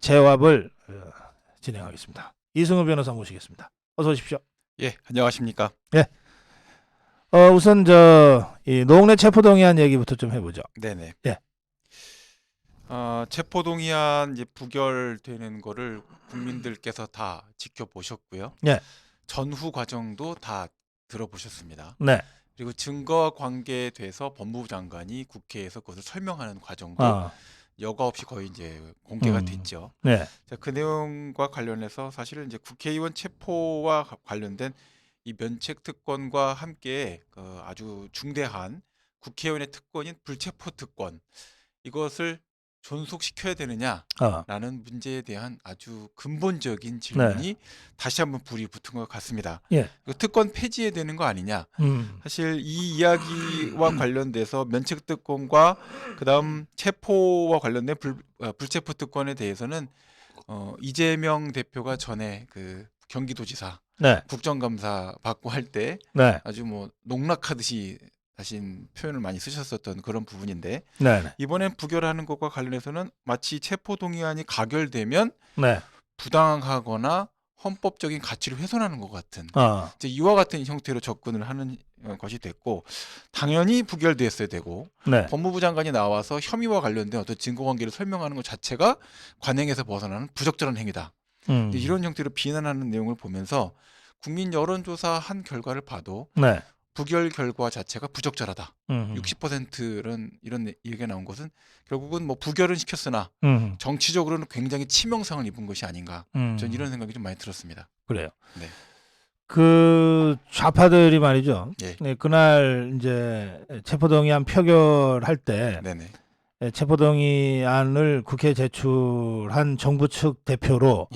재합을 진행하겠습니다. 이승우 변호사 모시겠습니다. 어서 오십시오. 예, 안녕하십니까. 예. 우선 이 노웅래 체포동의안 얘기부터 좀 해보죠. 네네. 예. 체포동의안 이제 부결되는 거를 국민들께서 다 지켜보셨고요. 예. 전후 과정도 다 들어보셨습니다. 네. 그리고 증거와 관계돼서 법무부 장관이 국회에서 그것을 설명하는 과정도 여과 없이 거의 이제 공개가 됐죠. 네. 자, 그 내용과 관련해서 사실은 이제 국회의원 체포와 관련된 이 면책 특권과 함께 아주 중대한 국회의원의 특권인 불체포 특권, 이것을 존속시켜야 되느냐라는 문제에 대한 아주 근본적인 질문이 다시 한번 불이 붙은 것 같습니다. 예. 특권 폐지해야 되는 거 아니냐? 사실 이 이야기와 관련돼서 면책 특권과 그다음 체포와 관련된 불체포 특권에 대해서는 이재명 대표가 전에 그 경기도지사 국정감사 받고 할 때 아주 뭐 농락하듯이 하신 표현을 많이 쓰셨었던 그런 부분인데 이번엔 부결하는 것과 관련해서는 마치 체포동의안이 가결되면 부당하거나 헌법적인 가치를 훼손하는 것 같은 이제 이와 같은 형태로 접근을 하는 것이 됐고, 당연히 부결됐어야 되고 법무부 장관이 나와서 혐의와 관련된 어떤 증거관계를 설명하는 것 자체가 관행에서 벗어나는 부적절한 행위다. 이런 형태로 비난하는 내용을 보면서 국민 여론조사 한 결과를 봐도 부결 결과 자체가 부적절하다. 60%는 이런 얘기가 나온 것은 결국은 뭐 부결은 시켰으나 정치적으로는 굉장히 치명상을 입은 것이 아닌가. 전 이런 생각이 좀 많이 들었습니다. 그래요. 네. 그 좌파들이 말이죠. 예. 네, 그날 이제 체포동의안 표결할 때 체포동의안을 국회에 제출한 정부 측 대표로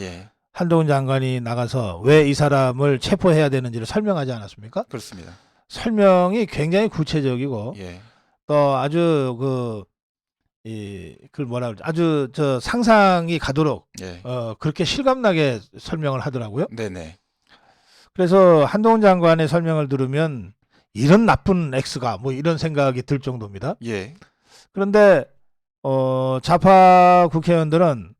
한동훈 장관이 나가서 왜 이 사람을 체포해야 되는지를 설명하지 않았습니까? 그렇습니다. 설명이 굉장히 구체적이고 또 아주 그걸 뭐라 그러지? 아주 상상이 가도록 그렇게 실감나게 설명을 하더라고요. 네네. 그래서 한동훈 장관의 설명을 들으면 이런 나쁜 X가 뭐 이런 생각이 들 정도입니다. 그런데 좌파 국회의원들은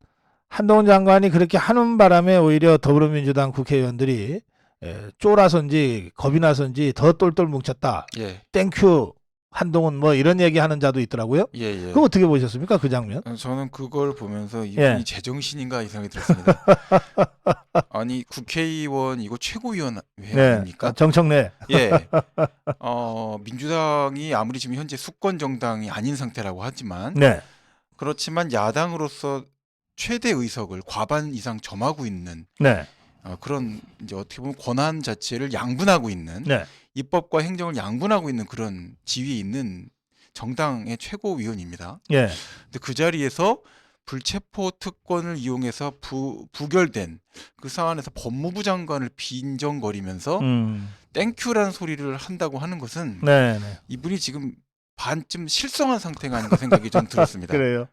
한동훈 장관이 그렇게 하는 바람에 오히려 더불어민주당 국회의원들이 쫄아서인지 겁이 나서인지 더 똘똘 뭉쳤다. 땡큐 한동훈 뭐 이런 얘기하는 자도 있더라고요. 그거 어떻게 보셨습니까? 그 장면? 저는 그걸 보면서 이분이 제정신인가 이 생각이 들었습니다. 아니 국회의원 이거 최고위원 아닙니까? 정청래. 민주당이 아무리 지금 현재 수권 정당이 아닌 상태라고 하지만 그렇지만 야당으로서 최대 의석을 과반 이상 점하고 있는 그런 이제 어떻게 보면 권한 자체를 양분하고 있는 입법과 행정을 양분하고 있는 그런 지위에 있는 정당의 최고위원입니다. 근데 그 자리에서 불체포 특권을 이용해서 부결된 그 상황에서 법무부 장관을 빈정거리면서 땡큐라는 소리를 한다고 하는 것은 이분이 지금 반쯤 실성한 상태가 아닌가 생각이 좀 들었습니다. 그래요?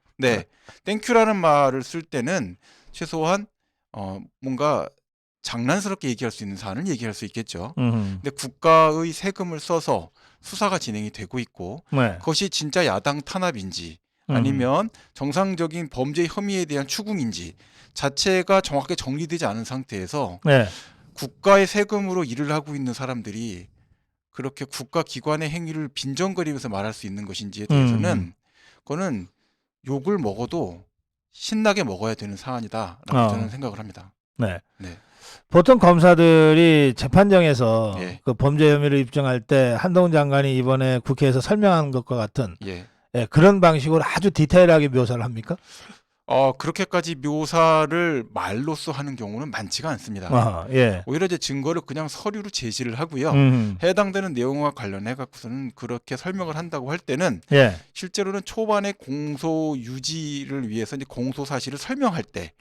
땡큐라는 말을 쓸 때는 최소한 뭔가 장난스럽게 얘기할 수 있는 사안을 얘기할 수 있겠죠. 근데 국가의 세금을 써서 수사가 진행이 되고 있고 그것이 진짜 야당 탄압인지 아니면 정상적인 범죄 혐의에 대한 추궁인지 자체가 정확하게 정리되지 않은 상태에서 국가의 세금으로 일을 하고 있는 사람들이 그렇게 국가기관의 행위를 빈정거리면서 말할 수 있는 것인지에 대해서는 그거는 욕을 먹어도 신나게 먹어야 되는 사안이다라고 저는 생각을 합니다. 보통 검사들이 재판정에서 그 범죄 혐의를 입증할 때 한동훈 장관이 이번에 국회에서 설명한 것과 같은 그런 방식으로 아주 디테일하게 묘사를 합니까? 그렇게까지 묘사를 말로써 하는 경우는 많지가 않습니다. 오히려 이제 증거를 그냥 서류로 제시를 하고요. 해당되는 내용과 관련해 갖고서는 그렇게 설명을 한다고 할 때는 실제로는 초반에 공소 유지를 위해서 이제 공소 사실을 설명할 때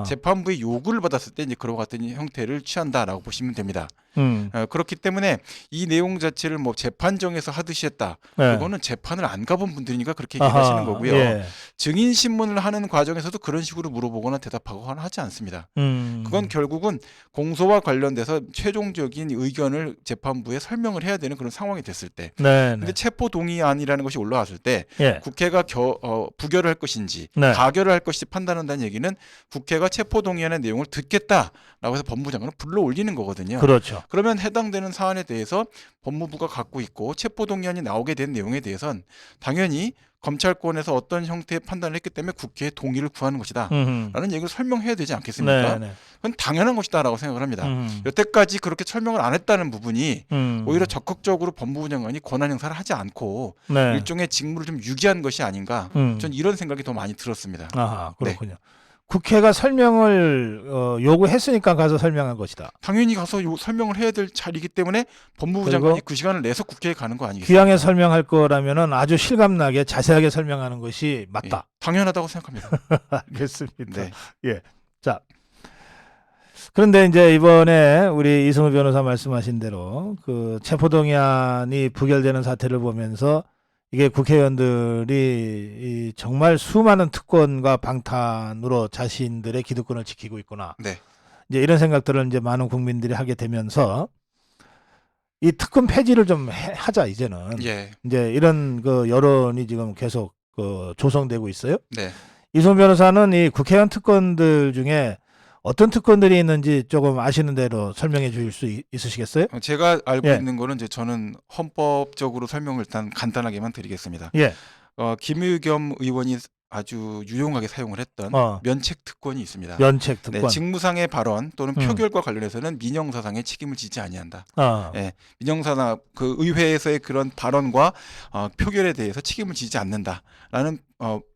재판부의 요구를 받았을 때 이제 그와 같은 형태를 취한다라고 보시면 됩니다. 그렇기 때문에 이 내용 자체를 뭐 재판정에서 하듯이 했다. 그거는 재판을 안 가본 분들이니까 그렇게 얘기하시는 거고요. 증인 신문을 하는 과정에서 국회의원에서도 그런 식으로 물어보거나 대답하거나 하지 않습니다. 그건 결국은 공소와 관련돼서 최종적인 의견을 재판부에 설명을 해야 되는 그런 상황이 됐을 때. 근데 체포 동의안이라는 것이 올라왔을 때 예. 국회가 부결을 할 것인지 네. 가결을 할 것인지 판단한다는 얘기는 국회가 체포 동의안의 내용을 듣겠다라고 해서 법무부 장관을 불러 올리는 거거든요. 그렇죠. 그러면 해당되는 사안에 대해서 법무부가 갖고 있고 체포 동의안이 나오게 된 내용에 대해선 당연히 검찰권에서 어떤 형태의 판단을 했기 때문에 국회의 동의를 구하는 것이다 라는 얘기를 설명해야 되지 않겠습니까? 그건 당연한 것이다라고 생각을 합니다. 여태까지 그렇게 설명을 안 했다는 부분이 오히려 적극적으로 법무부 장관이 권한 행사를 하지 않고 일종의 직무를 좀 유기한 것이 아닌가, 전 이런 생각이 더 많이 들었습니다. 아, 그렇군요. 국회가 설명을 요구했으니까 가서 설명한 것이다. 당연히 가서 설명을 해야 될 자리이기 때문에 법무부 장관이 그 시간을 내서 국회에 가는 거 아니겠습니까? 귀향에 설명할 거라면은 아주 실감나게 자세하게 설명하는 것이 맞다. 예, 당연하다고 생각합니다. 알겠습니다. 네. 예. 자, 그런데 이제 이번에 우리 이승우 변호사 말씀하신 대로 그 체포동의안이 부결되는 사태를 보면서 이게 국회의원들이 정말 수많은 특권과 방탄으로 자신들의 기득권을 지키고 있구나. 네. 이제 이런 생각들을 이제 많은 국민들이 하게 되면서 이 특권 폐지를 좀 하자 이제는. 예. 이제 이런 그 여론이 지금 계속 조성되고 있어요. 네. 이승우 변호사는 이 국회의원 특권들 중에 어떤 특권들이 있는지 조금 아시는 대로 설명해 주실 수 있으시겠어요? 제가 알고 있는 거는 이제 저는 헌법적으로 설명을 일단 간단하게만 드리겠습니다. 예. 김의겸 의원이 아주 유용하게 사용을 했던 면책 특권이 있습니다. 면책 특권. 네, 직무상의 발언 또는 표결과 관련해서는 민형사상의 책임을 지지 아니한다. 네, 민형사상 그 의회에서의 그런 발언과 표결에 대해서 책임을 지지 않는다라는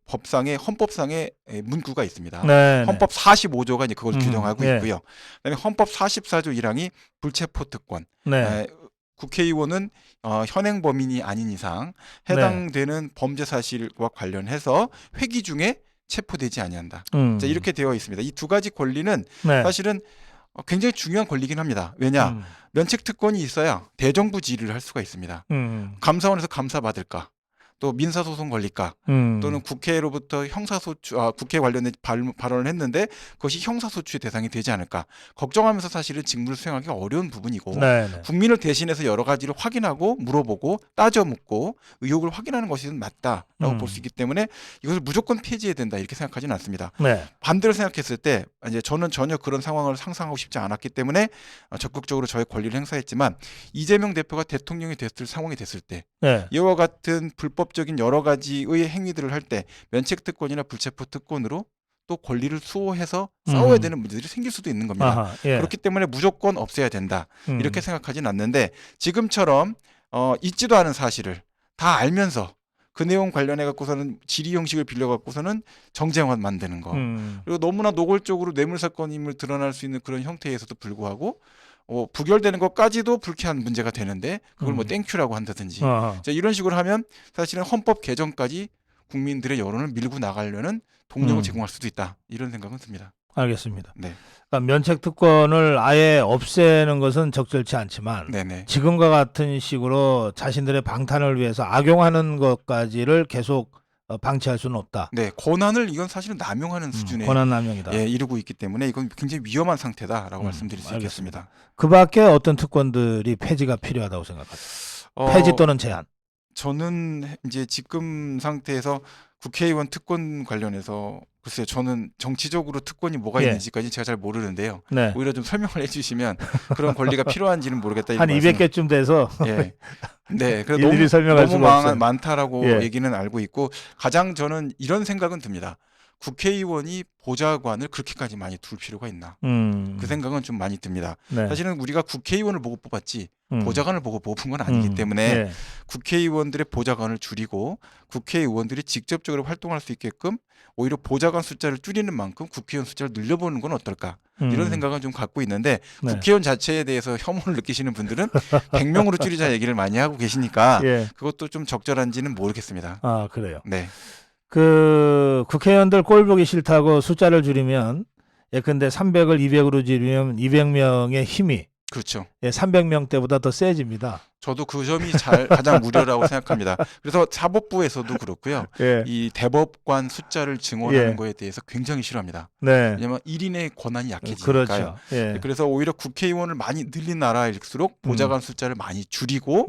법상의 헌법상의 문구가 있습니다. 헌법 45조가 이제 그걸 규정하고 있고요. 그다음에 헌법 44조 1항이 불체포 특권. 국회의원은 현행 범인이 아닌 이상 해당되는 범죄 사실과 관련해서 회기 중에 체포되지 아니한다. 자, 이렇게 되어 있습니다. 이 두 가지 권리는 사실은 굉장히 중요한 권리긴 합니다. 왜냐? 면책 특권이 있어야 대정부 지휘를 할 수가 있습니다. 감사원에서 감사 받을까? 또 민사소송 걸릴까? 또는 국회로부터 형사소추, 국회 관련된 발언을 했는데 그것이 형사소추의 대상이 되지 않을까? 걱정하면서 사실은 직무를 수행하기가 어려운 부분이고 국민을 대신해서 여러 가지를 확인하고 물어보고 따져 묻고 의혹을 확인하는 것이 맞다라고 볼 수 있기 때문에 이것을 무조건 폐지해야 된다 이렇게 생각하지는 않습니다. 반대로 생각했을 때 이제 저는 전혀 그런 상황을 상상하고 싶지 않았기 때문에 적극적으로 저의 권리를 행사했지만 이재명 대표가 대통령이 됐을 상황이 됐을 때 이와 같은 불법적인 여러 가지의 행위들을 할 때 면책 특권이나 불체포 특권으로 또 권리를 수호해서 싸워야 되는 문제들이 생길 수도 있는 겁니다. 그렇기 때문에 무조건 없애야 된다 이렇게 생각하지는 않는데 지금처럼 있지도 않은 사실을 다 알면서 그 내용 관련해 갖고서는 질의 형식을 빌려 갖고서는 정쟁만 만드는 거 그리고 너무나 노골적으로 뇌물 사건임을 드러날 수 있는 그런 형태에서도 불구하고 부결되는 것까지도 불쾌한 문제가 되는데 그걸 뭐 땡큐라고 한다든지 자, 이런 식으로 하면 사실은 헌법 개정까지 국민들의 여론을 밀고 나가려는 동력을 제공할 수도 있다 이런 생각은 듭니다. 알겠습니다. 네. 그러니까 면책 특권을 아예 없애는 것은 적절치 않지만 지금과 같은 식으로 자신들의 방탄을 위해서 악용하는 것까지를 계속 방치할 수는 없다. 네, 권한을 이건 사실은 남용하는 수준에 권한 남용이다. 이르고 있기 때문에 이건 굉장히 위험한 상태다라고 말씀드릴 수 있겠습니다. 그 밖에 어떤 특권들이 폐지가 필요하다고 생각하세요? 폐지 또는 제한. 저는 이제 지금 상태에서 국회의원 특권 관련해서 글쎄요, 저는 정치적으로 특권이 뭐가 있는지까지 제가 잘 모르는데요. 오히려 좀 설명을 해주시면 그런 권리가 필요한지는 모르겠다. 한 200개쯤 돼서 네, 그래서 일일이 설명할 너무 수가 없어요. 많다라고 얘기는 알고 있고 가장 저는 이런 생각은 듭니다. 국회의원이 보좌관을 그렇게까지 많이 둘 필요가 있나? 그 생각은 좀 많이 듭니다. 사실은 우리가 국회의원을 보고 뽑았지 보좌관을 보고 뽑은 건 아니기 때문에 국회의원들의 보좌관을 줄이고 국회의원들이 직접적으로 활동할 수 있게끔 오히려 보좌관 숫자를 줄이는 만큼 국회의원 숫자를 늘려보는 건 어떨까? 이런 생각은 좀 갖고 있는데 국회의원 자체에 대해서 혐오를 느끼시는 분들은 100명으로 줄이자 얘기를 많이 하고 계시니까 그것도 좀 적절한지는 모르겠습니다. 아, 그래요? 네. 그 국회의원들 꼴 보기 싫다고 숫자를 줄이면 예컨대 300을 200으로 줄이면 200명의 힘이 그렇죠. 300명 때보다 더 세집니다. 저도 그 점이 가장 무료라고 생각합니다. 그래서 사법부에서도 그렇고요. 예. 이 대법관 숫자를 증원하는 예. 거에 대해서 굉장히 싫어합니다. 네. 왜냐하면 1인의 권한이 약해지니까요. 그렇죠. 예. 그래서 오히려 국회의원을 많이 늘린 나라일수록 보좌관 숫자를 많이 줄이고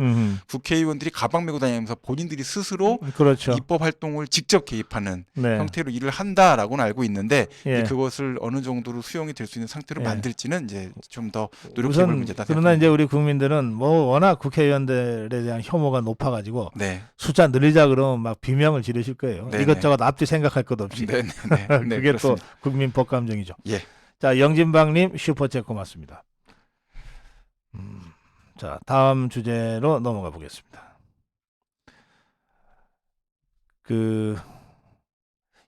국회의원들이 가방 메고 다니면서 본인들이 스스로 그렇죠. 입법 활동을 직접 개입하는 네. 형태로 일을 한다라고는 알고 있는데 예. 이제 그것을 어느 정도로 수용이 될 수 있는 상태로 예. 만들지는 이제 좀 더 노력해볼 문제다 그러나 생각합니다. 이제 우리 국민들은 뭐 워낙 국회의원들에 대한 혐오가 높아가지고 네. 숫자 늘리자 그러면 막 비명을 지르실 거예요. 네네. 이것저것 앞뒤 생각할 것 없이. 네네네. 네, 그게 또 그렇습니다. 국민 법감정이죠. 예. 자, 영진방님 슈퍼챗 고맙습니다. 자, 다음 주제로 넘어가 보겠습니다.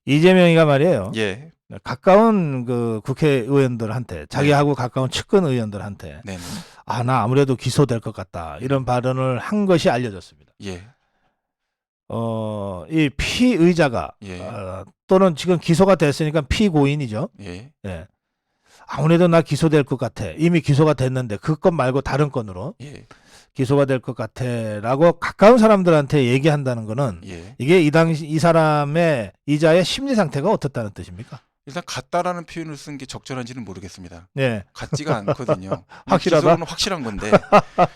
이재명이가 말이에요. 예. 가까운 그 국회의원들한테 자기하고 가까운 측근 의원들한테 네네. 나 아무래도 기소될 것 같다 이런 발언을 한 것이 알려졌습니다. 예. 이 피의자가 예. 또는 지금 기소가 됐으니까 피고인이죠. 예. 예. 아무래도 나 기소될 것 같아. 이미 기소가 됐는데 그 건 말고 다른 건으로 예. 기소가 될 것 같아라고 가까운 사람들한테 얘기한다는 거는 예. 이게 이 사람의 이자의 심리 상태가 어떻다는 뜻입니까? 일단 같다라는 표현을 쓴 게 적절한지는 모르겠습니다. 네. 같지가 않거든요. 확실하다? 기소는 확실한 건데,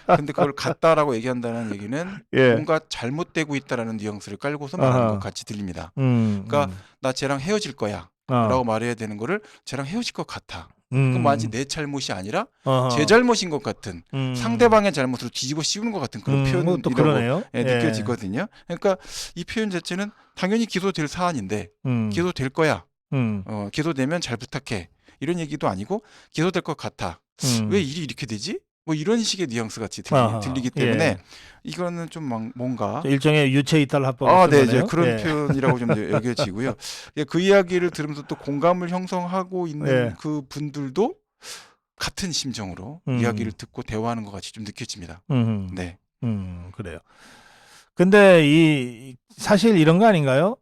근데 그걸 같다라고 얘기한다는 얘기는 예. 뭔가 잘못되고 있다라는 뉘앙스를 깔고서 말하는 아하. 것 같이 들립니다. 그러니까 나 쟤랑 헤어질 거야. 라고 말해야 되는 거를 쟤랑 헤어질 것 같아. 그건 마치 내 잘못이 아니라 제 잘못인 것 같은 상대방의 잘못으로 뒤집어 씌우는 것 같은 그런 표현이라고 그러네요. 느껴지거든요. 그러니까 이 표현 자체는 당연히 기소될 사안인데 기소될 거야. 기소되면 잘 부탁해. 이런 얘기도 아니고 기소될 것 같아. 왜 일이 이렇게 되지? 뭐 이런 식의 뉘앙스 같이 들리기 때문에 예. 이거는 좀 뭔가 일종의 유체 이탈 합법. 네, 이제 그런 표현이라고 좀 여겨지고요. 그 이야기를 들으면서 또 공감을 형성하고 있는 그 분들도 같은 심정으로 이야기를 듣고 대화하는 것 같이 좀 느껴집니다. 네. 그래요. 근데 사실 이런 거 아닌가요?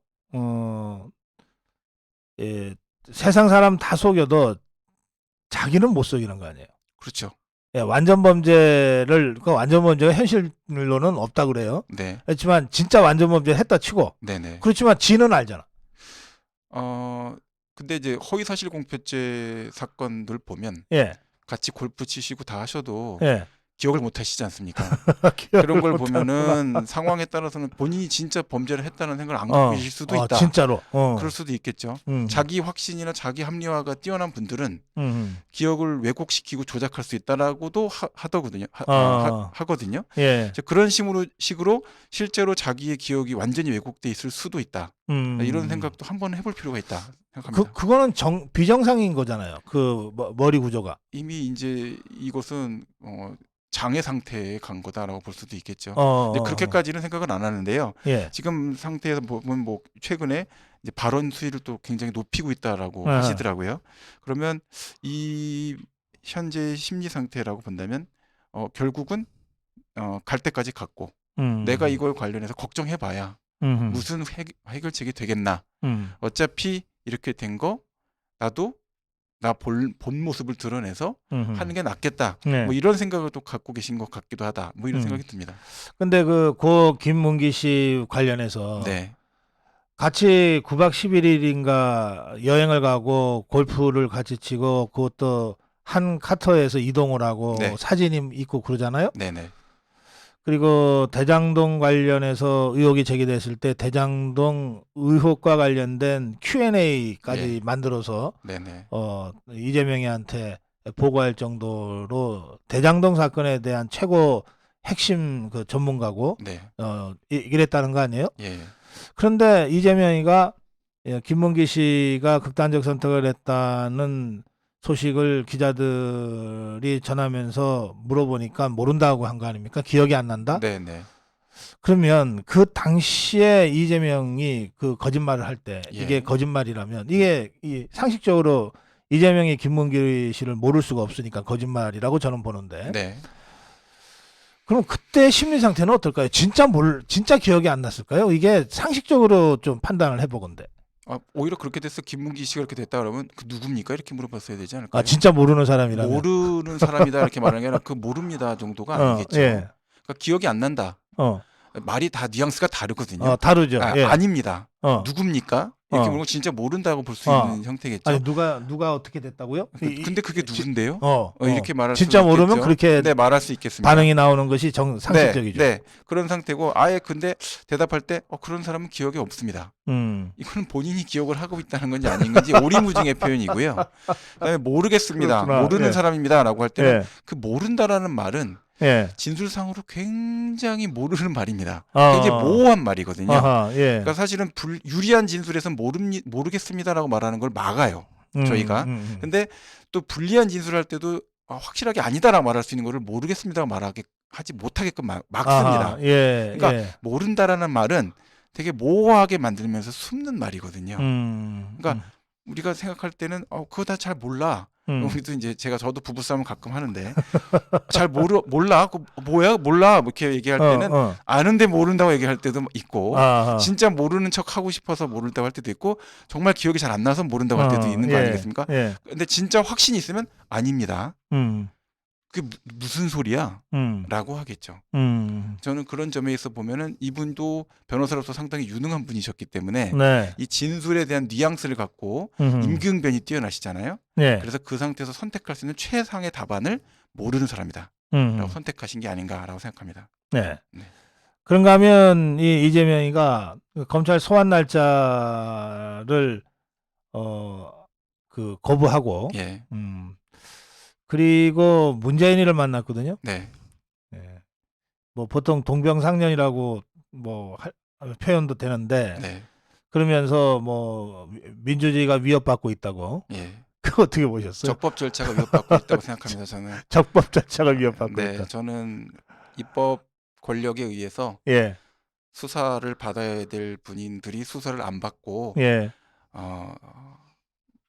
세상 사람 다 속여도 자기는 못 속이는 거 아니에요. 그렇죠. 완전 범죄가 현실로는 없다 그래요. 네. 그렇지만 진짜 완전 범죄를 했다 치고. 네네. 그렇지만 지는 알잖아. 근데 이제 허위 사실 공표죄 사건들 보면 같이 골프 치시고 다 하셔도 기억을 못 하시지 않습니까? 그런 걸 보면은 상황에 따라서는 본인이 진짜 범죄를 했다는 생각을 안 갖고 계실 수도 있다. 진짜로. 그럴 수도 있겠죠. 자기 확신이나 자기 합리화가 뛰어난 분들은 기억을 왜곡시키고 조작할 수 있다라고도 하거든요. 하거든요. 그런 식으로 실제로 자기의 기억이 완전히 왜곡돼 있을 수도 있다. 이런 생각도 한번 해볼 필요가 있다 생각합니다. 그거는 비정상인 거잖아요. 머리 구조가. 이미 이제 이것은 장애 상태에 간 거다라고 볼 수도 있겠죠. 그렇게까지는 생각은 안 하는데요. 지금 상태에서 보면 뭐 최근에 이제 발언 수위를 또 굉장히 높이고 있다라고 하시더라고요. 그러면 이 현재 심리 상태라고 본다면 결국은 갈 때까지 갔고 내가 이걸 관련해서 걱정해봐야 무슨 해결책이 되겠나. 어차피 이렇게 된 거 나도 나 본 모습을 드러내서 하는 게 낫겠다. 뭐 이런 생각을 또 갖고 계신 것 같기도 하다. 뭐 이런 생각이 듭니다. 근데 고 김문기 씨 관련해서 같이 9박 11일인가 여행을 가고 골프를 같이 치고 그것도 한 카터에서 이동을 하고 사진이 있고 그러잖아요. 네네. 그리고 대장동 관련해서 의혹이 제기됐을 때 대장동 의혹과 관련된 Q&A까지 만들어서 이재명이한테 보고할 정도로 대장동 사건에 대한 최고 핵심 전문가고 이랬다는 거 아니에요? 그런데 이재명이가 김문기 씨가 극단적 선택을 했다는 소식을 기자들이 전하면서 물어보니까 모른다고 한 거 아닙니까? 기억이 안 난다? 네네. 그러면 그 당시에 이재명이 그 거짓말을 할 때 이게 거짓말이라면 이게 상식적으로 이재명이 김문기 씨를 모를 수가 없으니까 거짓말이라고 저는 보는데. 그럼 그때 심리 상태는 어떨까요? 진짜 기억이 안 났을까요? 이게 상식적으로 좀 판단을 해보건데. 오히려 그렇게 돼서 김문기 씨가 이렇게 됐다 그러면 그 누굽니까 이렇게 물어봤어야 되지 않을까요? 진짜 모르는 사람이라면. 모르는 사람이다 이렇게 말하는 게 아니라 그 모릅니다 정도가 아니겠죠. 그러니까 기억이 안 난다. 말이 다 뉘앙스가 다르거든요. 다르죠. 예. 아닙니다. 누굽니까? 이렇게 물으면 진짜 모른다고 볼 수 있는 형태겠죠. 아니 누가 어떻게 됐다고요? 근데 그게 누군데요? 이렇게 말할 수 진짜 있겠죠. 모르면 그렇게 네, 말할 수 있겠습니다. 반응이 나오는 것이 상식적이죠. 네, 그런 상태고 아예 근데 대답할 때 그런 사람은 기억이 없습니다. 이거는 본인이 기억을 하고 있다는 건지 아닌 건지 오리무중의 표현이고요. 그다음에 모르겠습니다. 그렇구나. 모르는 예. 사람입니다라고 할 때는 예. 그 모른다라는 말은 예. 진술상으로 굉장히 모르는 말입니다. 굉장히 모호한 말이거든요. 예. 그러니까 사실은 유리한 진술에서는 모르겠습니다라고 말하는 걸 막아요. 저희가. 근데 또 불리한 진술할 때도 확실하게 아니다라고 말할 수 있는 거를 모르겠습니다라고 하지 못하게끔 막습니다. 예. 그러니까 예. 모른다라는 말은 되게 모호하게 만들면서 숨는 말이거든요. 그러니까 우리가 생각할 때는 그거 다 잘 몰라. 우리도 이제 저도 부부싸움을 가끔 하는데 잘 몰라. 뭐야? 몰라. 뭐 이렇게 얘기할 때는 아는데 모른다고 얘기할 때도 있고 진짜 모르는 척 하고 싶어서 모른다고 할 때도 있고 정말 기억이 잘 안 나서 모른다고 할 때도 있는 거 아니겠습니까? 근데 진짜 확신이 있으면 아닙니다. 그게 무슨 소리야? 라고 하겠죠. 저는 그런 점에 있어 보면은 이분도 변호사로서 상당히 유능한 분이셨기 때문에 이 진술에 대한 뉘앙스를 갖고 임기응변이 뛰어나시잖아요. 그래서 그 상태에서 선택할 수 있는 최상의 답안을 모르는 사람이다 라고 선택하신 게 아닌가라고 생각합니다. 네. 그런가 하면 이 이재명이가 검찰 소환 날짜를 거부하고 예. 그리고 문재인이를 만났거든요. 네. 뭐 보통 동병상련이라고 뭐 표현도 되는데 네. 그러면서 뭐 민주주의가 위협받고 있다고. 예. 그거 어떻게 보셨어요? 적법 절차가 위협받고 있다고 생각합니다. 저는. 적법 절차가 위협받고 네, 있다. 저는 입법 권력에 의해서 예. 수사를 받아야 될 분들이 수사를 안 받고 예.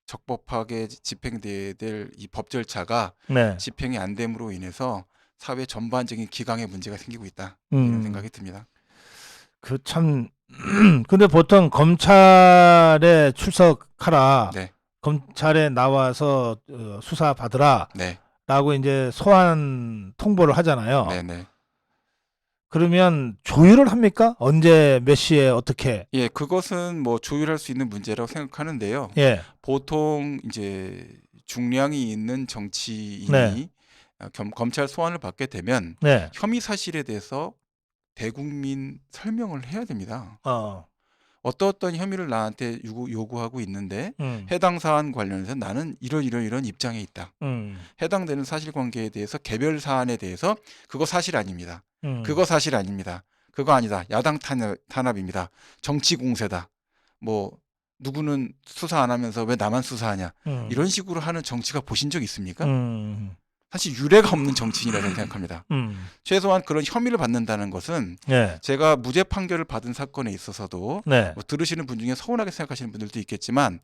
적법하게 집행돼야 될 이 법 절차가 네. 집행이 안 됨으로 인해서 사회 전반적인 기강에 문제가 생기고 있다 이런 생각이 듭니다. 그 참 근데 보통 검찰에 출석하라, 네. 검찰에 나와서 수사 받으라, 네. 라고 이제 소환 통보를 하잖아요. 네네. 그러면 조율을 합니까? 언제 몇 시에 어떻게? 예, 그것은 뭐 조율할 수 있는 문제라고 생각하는데요. 예. 보통 이제 중량이 있는 정치인이 네. 검찰 소환을 받게 되면 네. 혐의 사실에 대해서 대국민 설명을 해야 됩니다. 어떤 혐의를 나한테 요구하고 있는데 해당 사안 관련해서 나는 이런 입장에 있다. 해당되는 사실관계에 대해서 개별 사안에 대해서 그거 사실 아닙니다. 그거 사실 아닙니다. 그거 아니다. 야당 탄압입니다. 정치 공세다. 뭐 누구는 수사 안 하면서 왜 나만 수사하냐. 이런 식으로 하는 정치가 보신 적 있습니까? 사실 유례가 없는 정치인이라고 생각합니다. 최소한 그런 혐의를 받는다는 것은 네. 제가 무죄 판결을 받은 사건에 있어서도 네. 뭐 들으시는 분 중에 서운하게 생각하시는 분들도 있겠지만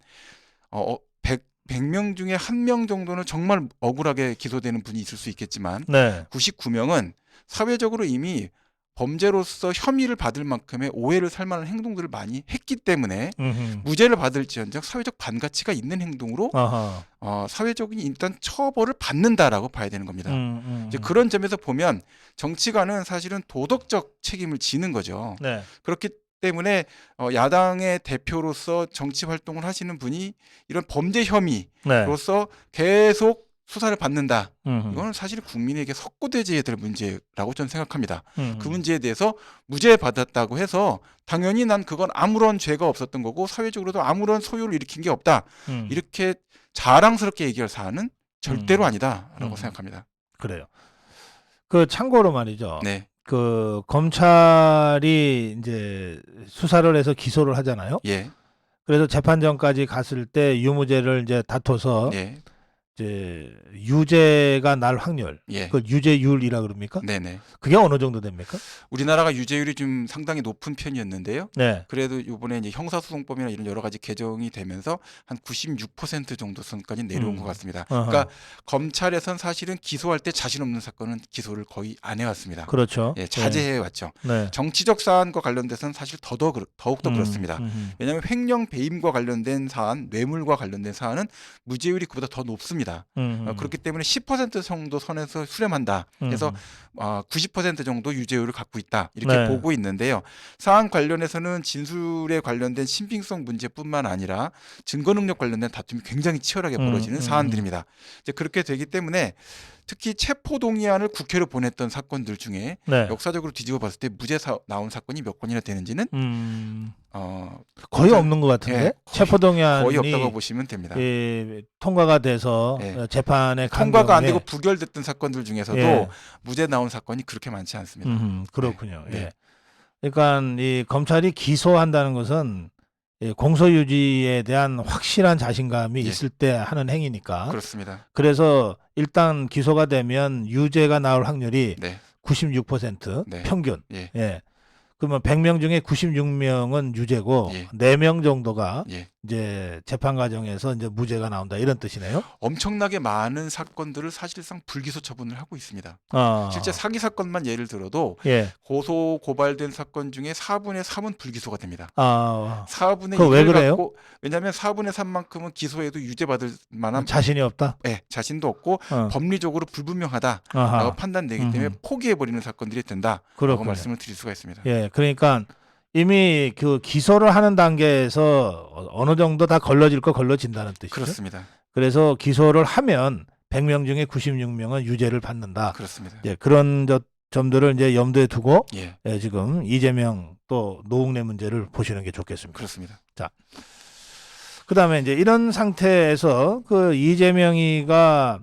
100명 중에 1명 정도는 정말 억울하게 기소되는 분이 있을 수 있겠지만 네. 99명은 사회적으로 이미 범죄로서 혐의를 받을 만큼의 오해를 살 만한 행동들을 많이 했기 때문에 무죄를 받을지언정 사회적 반가치가 있는 행동으로 사회적인 일단 처벌을 받는다라고 봐야 되는 겁니다. 이제 그런 점에서 보면 정치가는 사실은 도덕적 책임을 지는 거죠. 네. 그렇기 때문에 야당의 대표로서 정치 활동을 하시는 분이 이런 범죄 혐의로서 계속 수사를 받는다. 이거는 사실 국민에게 석고대죄해야 될 문제라고 저는 생각합니다. 그 문제에 대해서 무죄 받았다고 해서 당연히 난 그건 아무런 죄가 없었던 거고 사회적으로도 아무런 소요를 일으킨 게 없다. 이렇게 자랑스럽게 얘기할 사안은 절대로 아니다라고 생각합니다. 그래요. 그 참고로 말이죠. 네. 그 검찰이 이제 수사를 해서 기소를 하잖아요. 예. 그래서 재판정까지 갔을 때 유무죄를 이제 다퉈서 예. 이제 유죄가 날 확률, 예. 그걸 유죄율이라 그럽니까? 네네. 그게 어느 정도 됩니까? 우리나라가 유죄율이 좀 상당히 높은 편이었는데요. 네. 그래도 이번에 이제 형사소송법이나 이런 여러 가지 개정이 되면서 한 96% 정도 선까지 내려온 것 같습니다. 그러니까 검찰에선 사실은 기소할 때 자신 없는 사건은 기소를 거의 안 해왔습니다. 그렇죠. 예, 자제해 왔죠. 네. 정치적 사안과 관련돼서는 사실 더욱더 그렇습니다. 왜냐하면 횡령 배임과 관련된 사안, 뇌물과 관련된 사안은 무죄율이 그보다 더 높습니다. 합니다. 그렇기 때문에 10% 정도 선에서 수렴한다. 그래서 90% 정도 유죄율을 갖고 있다. 이렇게 네. 보고 있는데요. 사안 관련해서는 진술에 관련된 신빙성 문제뿐만 아니라 증거 능력 관련된 다툼이 굉장히 치열하게 벌어지는 사안들입니다. 이제 그렇게 되기 때문에 특히 체포 동의안을 국회로 보냈던 사건들 중에 네. 역사적으로 뒤집어 봤을 때 무죄 나온 사건이 몇 건이나 되는지는 거의 없는 것 같은데 예, 체포동의안이 거의 없다고 보시면 됩니다. 통과가 돼서 예. 재판에 간 통과가 안 경우에 되고 부결됐던 사건들 중에서도 예. 무죄 나온 사건이 그렇게 많지 않습니다. 그렇군요. 네. 예. 그러니까 이 검찰이 기소한다는 것은 공소유지에 대한 확실한 자신감이 예. 있을 때 하는 행위니까. 그렇습니다. 그래서 일단 기소가 되면 유죄가 나올 확률이 네. 96% 네. 평균. 예. 예. 그러면 100명 중에 96명은 유죄고 예. 4명 정도가 예. 이제 재판 과정에서 이제 무죄가 나온다 이런 뜻이네요. 엄청나게 많은 사건들을 사실상 불기소 처분을 하고 있습니다. 실제 사기 사건만 예를 들어도 예. 고소 고발된 사건 중에 4분의 3은 불기소가 됩니다. 4분의 그거 왜 1을 그래요? 갖고 왜냐하면 4분의 3만큼은 기소해도 유죄받을 만한 자신이 없다. 예, 자신도 없고 법리적으로 불분명하다라고 아하. 판단되기 때문에 포기해버리는 사건들이 된다라고 그렇군요. 말씀을 드릴 수가 있습니다. 예, 그러니까 이미 그 기소를 하는 단계에서 어느 정도 다 걸러질 거 걸러진다는 뜻이죠. 그렇습니다. 그래서 기소를 하면 100명 중에 96명은 유죄를 받는다. 그렇습니다. 예, 그런 점들을 이제 염두에 두고 예, 지금 이재명 또 노웅래 문제를 보시는 게 좋겠습니다. 그렇습니다. 자, 그다음에 이제 이런 상태에서 그 이재명이가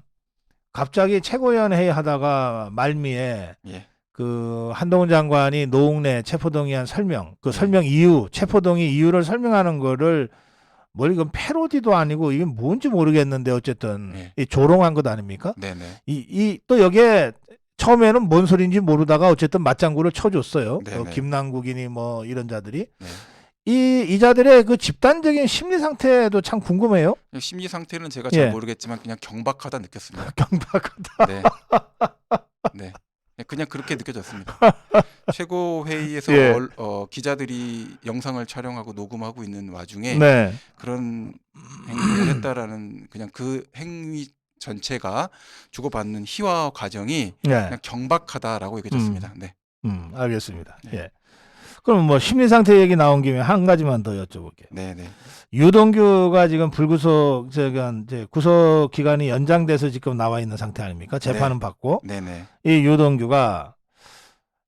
갑자기 최고위원회의 하다가 말미에 예, 그 한동훈 장관이 노웅래 체포동의안 설명, 그 설명 이유, 체포동의 이유를 설명하는 거를 뭘 이건 패러디도 아니고 이게 뭔지 모르겠는데 어쨌든 이 조롱한 것 아닙니까? 네네. 또 여기에 처음에는 뭔 소리인지 모르다가 어쨌든 맞장구를 쳐줬어요. 네네. 김남국이니 뭐 이런 자들이. 네. 이 자들의 그 집단적인 심리 상태도 참 궁금해요. 심리 상태는 제가 잘 모르겠지만 그냥 경박하다 느꼈습니다. 경박하다. 네. 네. 그냥 그렇게 느껴졌습니다. 최고회의에서 기자들이 영상을 촬영하고 녹음하고 있는 와중에 그런 행동을 했다라는 그냥 그 행위 전체가 주고받는 희화 과정이 그냥 경박하다라고 얘기해줬습니다. 네. 알겠습니다. 네. 예. 그럼 뭐 심리 상태 얘기 나온 김에 한 가지만 더 여쭤볼게요. 네네. 유동규가 지금 불구속 이제 구속 기간이 연장돼서 지금 나와 있는 상태 아닙니까? 재판은 받고. 네네. 이 유동규가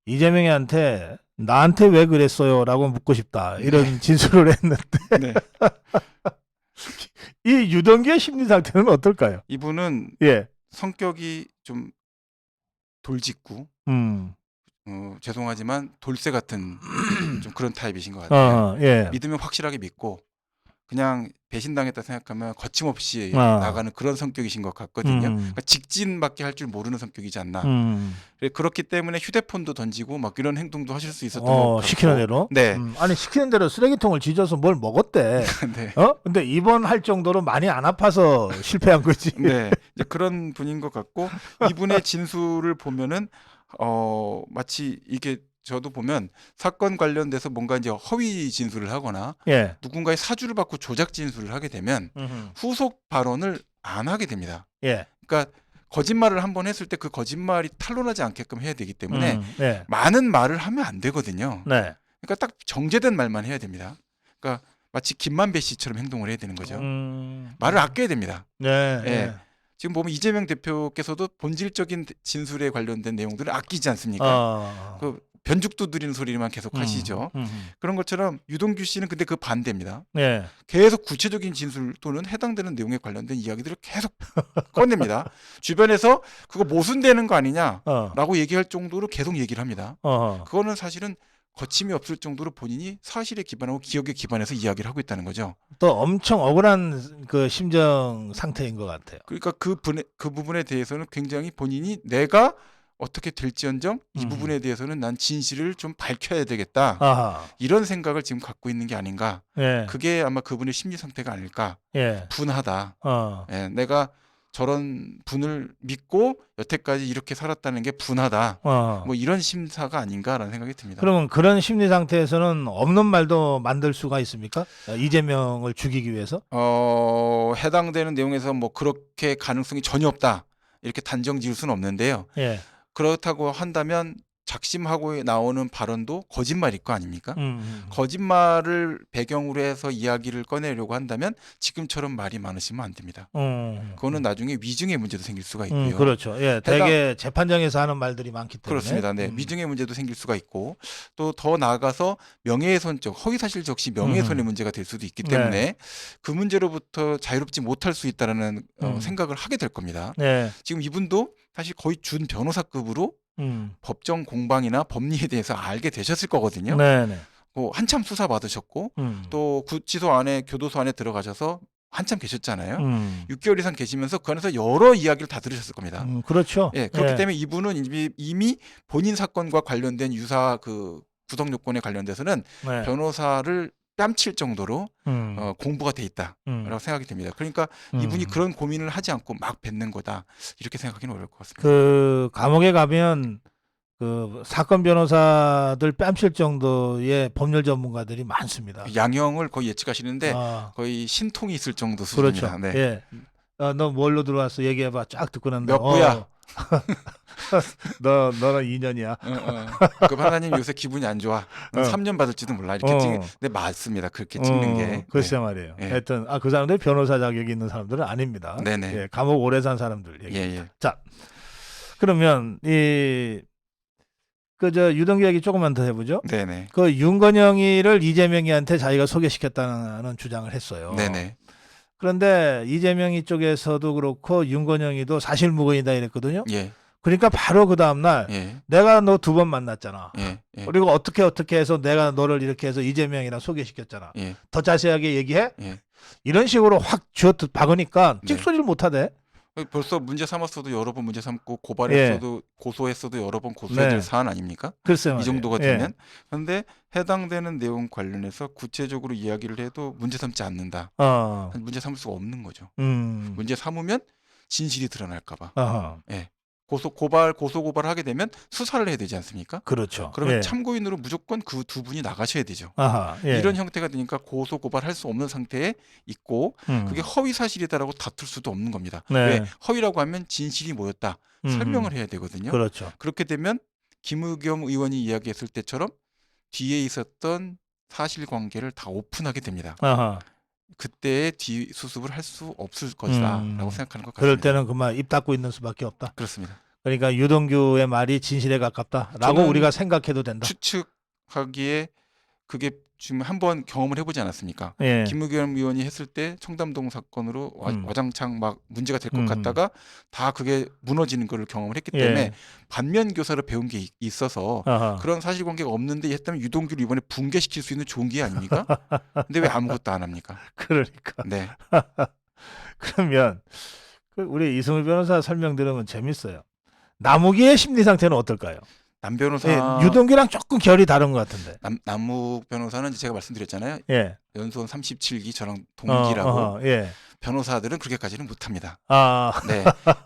이재명이한테 나한테 왜 그랬어요라고 묻고 싶다 이런 진술을 했는데 네. 이 유동규의 심리 상태는 어떨까요? 이분은 성격이 좀 돌직구. 죄송하지만 돌쇠 같은 좀 그런 타입이신 것 같아요. 믿으면 확실하게 믿고 그냥 배신당했다 생각하면 거침없이 나가는 그런 성격이신 것 같거든요. 그러니까 직진밖에 할 줄 모르는 성격이지 않나. 그렇기 때문에 휴대폰도 던지고 막 이런 행동도 하실 수 있었던 것 같고. 시키는 대로? 네. 아니 시키는 대로 쓰레기통을 뒤져서 뭘 먹었대. 네. 근데 입원할 정도로 많이 안 아파서 실패한 거지. 네. 이제 그런 분인 것 같고 이분의 진술을 보면은 마치 이게 저도 보면 사건 관련돼서 뭔가 이제 허위 진술을 하거나 누군가의 사주를 받고 조작 진술을 하게 되면 후속 발언을 안 하게 됩니다. 그러니까 거짓말을 한번 했을 때 그 거짓말이 탄로나지 않게끔 해야 되기 때문에 많은 말을 하면 안 되거든요. 그러니까 딱 정제된 말만 해야 됩니다. 그러니까 마치 김만배 씨처럼 행동을 해야 되는 거죠. 말을 아껴야 됩니다. 지금 보면 이재명 대표께서도 본질적인 진술에 관련된 내용들을 아끼지 않습니까? 그 변죽도 드리는 소리만 계속 하시죠. 그런 것처럼 유동규 씨는 근데 그 반대입니다. 계속 구체적인 진술 또는 해당되는 내용에 관련된 이야기들을 계속 꺼냅니다. 주변에서 그거 모순되는 거 아니냐라고 얘기할 정도로 계속 얘기를 합니다. 그거는 사실은 거침이 없을 정도로 본인이 사실에 기반하고 기억에 기반해서 이야기를 하고 있다는 거죠. 또 엄청 억울한 그 심정 상태인 것 같아요. 그러니까 그 부분에 대해서는 굉장히 본인이 내가 어떻게 될지언정 이 부분에 대해서는 난 진실을 좀 밝혀야 되겠다. 이런 생각을 지금 갖고 있는 게 아닌가. 그게 아마 그분의 심리 상태가 아닐까. 분하다. 내가 저런 분을 믿고 여태까지 이렇게 살았다는 게 분하다. 뭐 이런 심사가 아닌가라는 생각이 듭니다. 그러면 그런 심리 상태에서는 없는 말도 만들 수가 있습니까? 이재명을 죽이기 위해서? 해당되는 내용에서 뭐 그렇게 가능성이 전혀 없다. 이렇게 단정 지을 수는 없는데요. 예. 그렇다고 한다면 작심하고 나오는 발언도 거짓말일 거 아닙니까? 거짓말을 배경으로 해서 이야기를 꺼내려고 한다면 지금처럼 말이 많으시면 안 됩니다. 그거는 나중에 위증의 문제도 생길 수가 있고요. 그렇죠. 예, 되게 재판장에서 하는 말들이 많기 때문에. 그렇습니다. 네, 위증의 문제도 생길 수가 있고 또 더 나아가서 명예훼손적, 허위사실 적시 명예훼손의 문제가 될 수도 있기 때문에 네. 그 문제로부터 자유롭지 못할 수 있다라는 생각을 하게 될 겁니다. 네. 지금 이분도 사실 거의 준 변호사급으로 법정 공방이나 법리에 대해서 알게 되셨을 거거든요. 네네. 한참 수사 받으셨고 또 구치소 안에 교도소 안에 들어가셔서 한참 계셨잖아요. 6개월 이상 계시면서 그 안에서 여러 이야기를 다 들으셨을 겁니다. 그렇죠. 예, 그렇기 예. 때문에 이분은 이미 본인 사건과 관련된 유사 그 구속 요건에 관련돼서는 네. 변호사를 뺨칠 정도로 공부가 돼 있다라고 생각이 됩니다. 그러니까 이분이 그런 고민을 하지 않고 막 뱉는 거다 이렇게 생각하기는 어려울 것 같습니다. 그 감옥에 가면 그 사건 변호사들 뺨칠 정도의 법률 전문가들이 많습니다. 양형을 거의 예측하시는데 거의 신통이 있을 정도 그렇죠. 수준입니다. 네. 예. 너 뭘로 들어왔어? 얘기해봐. 쫙 듣고 난다. 몇 부야? 너는 2년이야. 그 판사님 요새 기분이 안 좋아. 3년 받을지도 몰라. 이렇게 찍는. 네, 맞습니다. 그렇게 찍는 게. 글쎄 네. 말이에요. 예. 하여튼 그 사람들이 변호사 자격이 있는 사람들은 아닙니다. 네네. 예, 감옥 오래 산 사람들 얘기. 예. 자, 그러면 유동규 얘기 조금만 더 해보죠. 네네. 그 윤건영이를 이재명이한테 자기가 소개시켰다는 주장을 했어요. 네네. 그런데 이재명이 쪽에서도 그렇고 윤건영이도 사실무근이다 이랬거든요. 예. 그러니까 바로 그 다음날 예. 내가 너 2번 만났잖아. 예. 그리고 어떻게 해서 내가 너를 이렇게 해서 이재명이랑 소개시켰잖아. 예. 더 자세하게 얘기해? 예. 이런 식으로 확 쥐어 박으니까 네. 찍소리를 못하대. 벌써 문제 삼았어도 여러 번 문제 삼고 고발했어도 고소했어도 여러 번 고소해야 될 사안 아닙니까? 글쎄 이 정도가 되면. 그런데 해당되는 내용 관련해서 구체적으로 이야기를 해도 문제 삼지 않는다. 문제 삼을 수가 없는 거죠. 문제 삼으면 진실이 드러날까 봐. 예. 고소 고발을 하게 되면 수사를 해야 되지 않습니까? 그렇죠. 그러면 참고인으로 무조건 그 두 분이 나가셔야 되죠. 예. 이런 형태가 되니까 고소 고발할 수 없는 상태에 있고 그게 허위 사실이다라고 다툴 수도 없는 겁니다. 왜? 허위라고 하면 진실이 뭐였다 설명을 해야 되거든요. 그렇죠. 그렇게 되면 김의겸 의원이 이야기했을 때처럼 뒤에 있었던 사실관계를 다 오픈하게 됩니다. 그때의 뒤수습을 할 수 없을 것이다라고 생각하는 것 같습니다. 그럴 때는 그만 입 닫고 있는 수밖에 없다. 그렇습니다. 그러니까 유동규의 말이 진실에 가깝다라고 우리가 생각해도 된다. 추측하기에 그게 지금 한번 경험을 해보지 않았습니까? 예. 김의겸 의원이 했을 때 청담동 사건으로 와장창 막 문제가 될 것 같다가 다 그게 무너지는 걸 경험을 했기 때문에 반면 교사로 배운 게 있어서 그런 사실관계가 없는데 했다면 유동규를 이번에 붕괴시킬 수 있는 좋은 기회 아닙니까? 근데 왜 아무것도 안 합니까? 그러니까. 네. 그러면 우리 이승우 변호사 설명 들으면 재밌어요. 남욱이의 심리 상태는 어떨까요? 남 변호사 유동규랑 조금 결이 다른 것 같은데. 남욱 변호사는 제가 말씀드렸잖아요. 연수원 37기 저랑 동기라고. 변호사들은 그렇게까지는 못합니다. 네.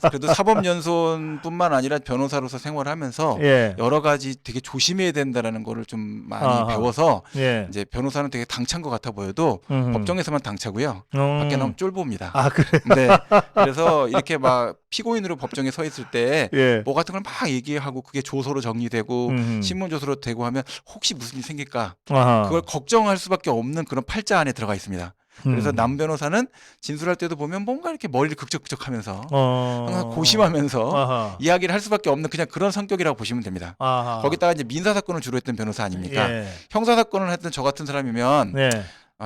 그래도 사법연수원뿐만 아니라 변호사로서 생활하면서 여러 가지 되게 조심해야 된다라는 거를 좀 많이 배워서 이제 변호사는 되게 당찬 것 같아 보여도 법정에서만 당차고요. 밖에 나오면 쫄보입니다. 그래. 네. 그래서 이렇게 막 피고인으로 법정에 서 있을 때 뭐 같은 걸 막 얘기하고 그게 조서로 정리되고 신문 조서로 되고 하면 혹시 무슨 일이 생길까? 그걸 걱정할 수밖에 없는 그런 팔자 안에 들어가 있습니다. 그래서 남 변호사는 진술할 때도 보면 뭔가 이렇게 머리를 극적극적하면서 항상 고심하면서 이야기를 할 수밖에 없는 그냥 그런 성격이라고 보시면 됩니다. 거기다가 이제 민사 사건을 주로 했던 변호사 아닙니까? 형사 사건을 했던 저 같은 사람이면